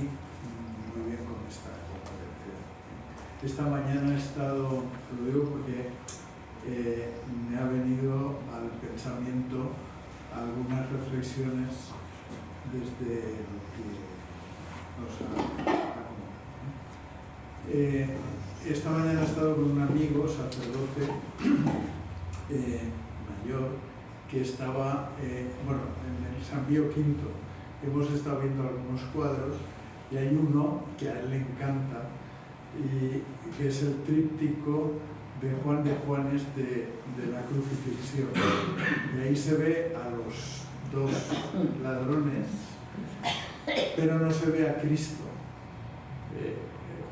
muy bien con esta conferencia. Esta mañana he estado, lo digo porque me ha venido al pensamiento algunas reflexiones desde lo que nos ha comentado. Esta mañana he estado con un amigo, sacerdote mayor, que estaba en el San Pío V. Hemos estado viendo algunos cuadros y hay uno que a él le encanta, y que es el tríptico de Juan de Juanes de la crucifixión. Y ahí se ve a los dos ladrones, pero no se ve a Cristo.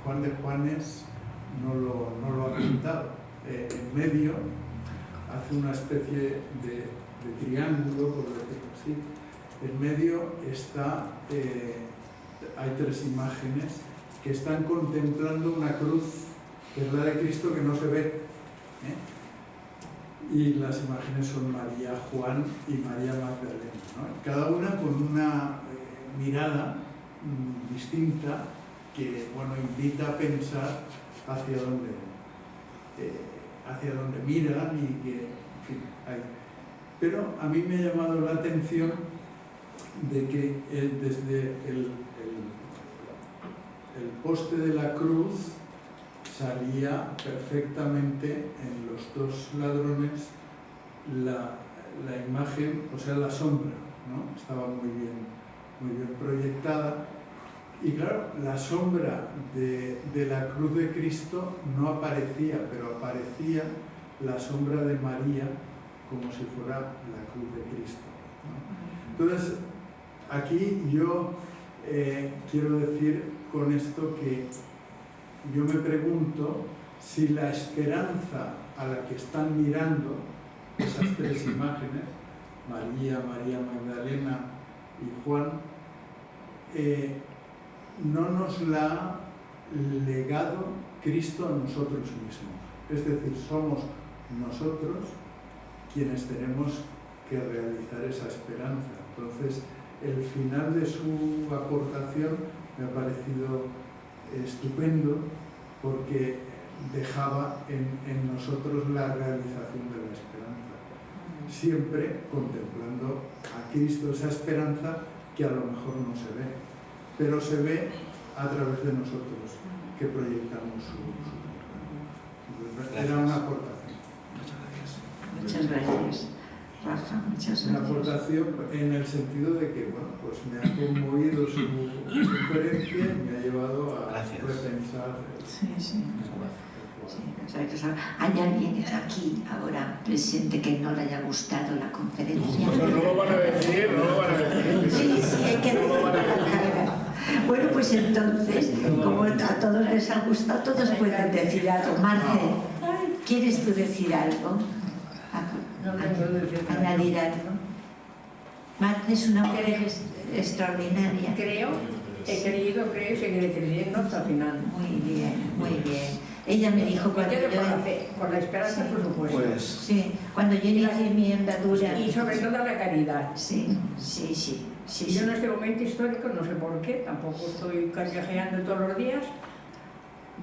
Juan de Juanes no lo ha pintado. En medio hace una especie de triángulo, por decirlo así. En medio está, hay tres imágenes que están contemplando una cruz, que es la de Cristo, que no se ve. Y las imágenes son María, Juan y María Magdalena, ¿no? Cada una con una mirada distinta que, bueno, invita a pensar hacia dónde miran y que, en fin, hay. Pero a mí me ha llamado la atención de que desde el poste de la cruz salía perfectamente en los dos ladrones la imagen, o sea, la sombra, ¿no? Estaba muy bien proyectada. Y claro, la sombra de la cruz de Cristo no aparecía, pero aparecía la sombra de María como si fuera la cruz de Cristo, ¿no? Entonces, aquí yo quiero decir con esto que yo me pregunto si la esperanza a la que están mirando esas tres imágenes, María, María Magdalena y Juan, no nos la ha legado Cristo a nosotros mismos. Es decir, somos nosotros quienes tenemos que realizar esa esperanza. Entonces, el final de su aportación me ha parecido estupendo porque dejaba en nosotros la realización de la esperanza, siempre contemplando a Cristo, esa esperanza que a lo mejor no se ve, pero se ve a través de nosotros que proyectamos su era una aportación. Muchas gracias, Rafa, muchas Una gracias. aportación en el sentido de que, bueno, pues me ha conmovido su conferencia y me ha llevado a repensar. Sí, sí. Sí, o sea, que ¿hay alguien aquí ahora presente que no le haya gustado la conferencia? No lo van a decir, no lo van a decir. Sí, sí, hay que decirlo a la cara. Bueno, Pues entonces, como a todos les ha gustado, todos pueden decir algo. Marce, ¿quieres tú decir algo? Añadir algo. Marce es una mujer extraordinaria. He creído, creo y seguiré creyendo hasta el final. Muy bien, muy bien. Ella me dijo Me cuando quedo yo... con la fe, con la esperanza, por supuesto. Pues Sí, cuando yo inicié mi andadura... Y sobre todo la caridad. Sí. Yo en este momento histórico, no sé por qué, tampoco estoy callejeando todos los días,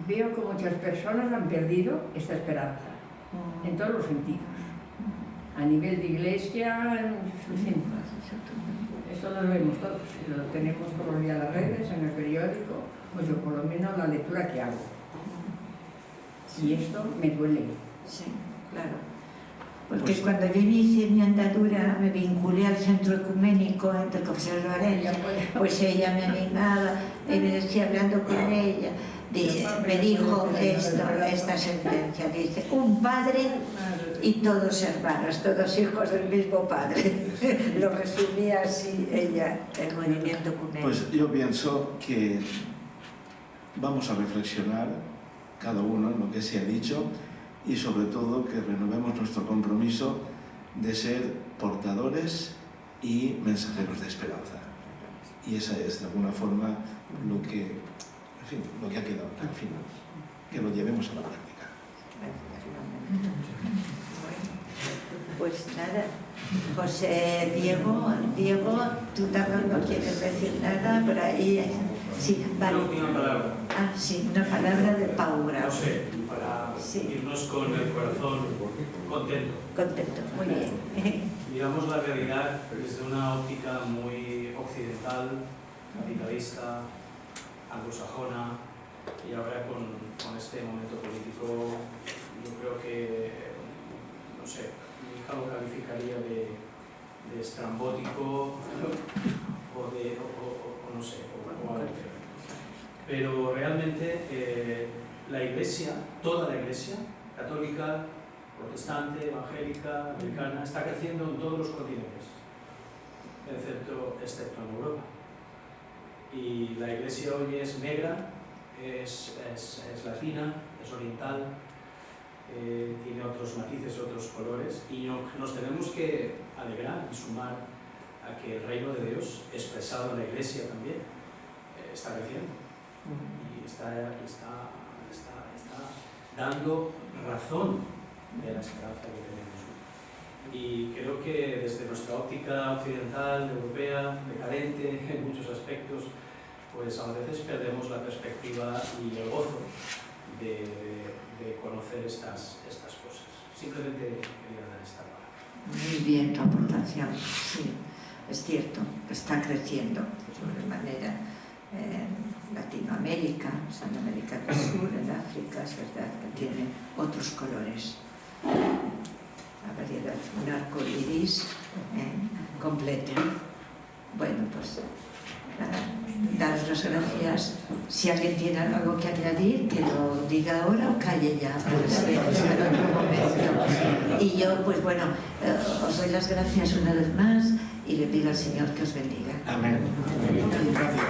veo que muchas personas han perdido esta esperanza, en todos los sentidos. A nivel de iglesia, en fin. Esto lo vemos todos, lo tenemos todos los días en las redes, en el periódico, pues yo por lo menos la lectura que hago. Y esto me duele. Sí, claro. Porque cuando yo inicié mi andadura me vinculé al centro ecuménico entre Confesiones de Valencia, pues ella me animaba y me decía, hablando con ella, me dijo esta sentencia, dice, un padre y todos hermanos, todos hijos del mismo padre. Lo resumía así ella, el movimiento ecuménico. Pues yo pienso que vamos a reflexionar cada uno en lo que se ha dicho y sobre todo que renovemos nuestro compromiso de ser portadores y mensajeros de esperanza. Y esa es de alguna forma lo que, en fin, lo que ha quedado al final, que lo llevemos a la práctica. Pues nada, José, Diego, tú también no quieres decir nada, por ahí... Sí, vale. Una última palabra. Ah, sí, una palabra de Pau Grau. No sé, para irnos con el corazón contento. Contento, muy bien. Miramos la realidad desde una óptica muy occidental, capitalista, anglosajona, y ahora con este momento político, yo creo que, no sé, mi hija lo calificaría de estrambótico o no sé, o algo feo. Pero realmente la Iglesia, toda la Iglesia, católica, protestante, evangélica, americana, está creciendo en todos los continentes, excepto en Europa. Y la Iglesia hoy es negra, es latina, es oriental, tiene otros matices, otros colores, y nos tenemos que alegrar y sumar a que el reino de Dios, expresado en la Iglesia también, está creciendo y está dando razón de la esperanza que tenemos. Y creo que desde nuestra óptica occidental, europea, decadente en muchos aspectos, pues a veces perdemos la perspectiva y el gozo de conocer estas cosas. Simplemente quería dar esta palabra. Muy bien tu aportación, sí, es cierto, está creciendo de sobremanera en Latinoamérica, en América del Sur, en África, es verdad que tiene otros colores. La variedad, un arco iris completo. Bueno, pues daros las gracias. Si alguien tiene algo que añadir, que lo diga ahora o calle ya, para en otro momento. Y yo, pues bueno, os doy las gracias una vez más y le pido al Señor que os bendiga. Amén. Gracias.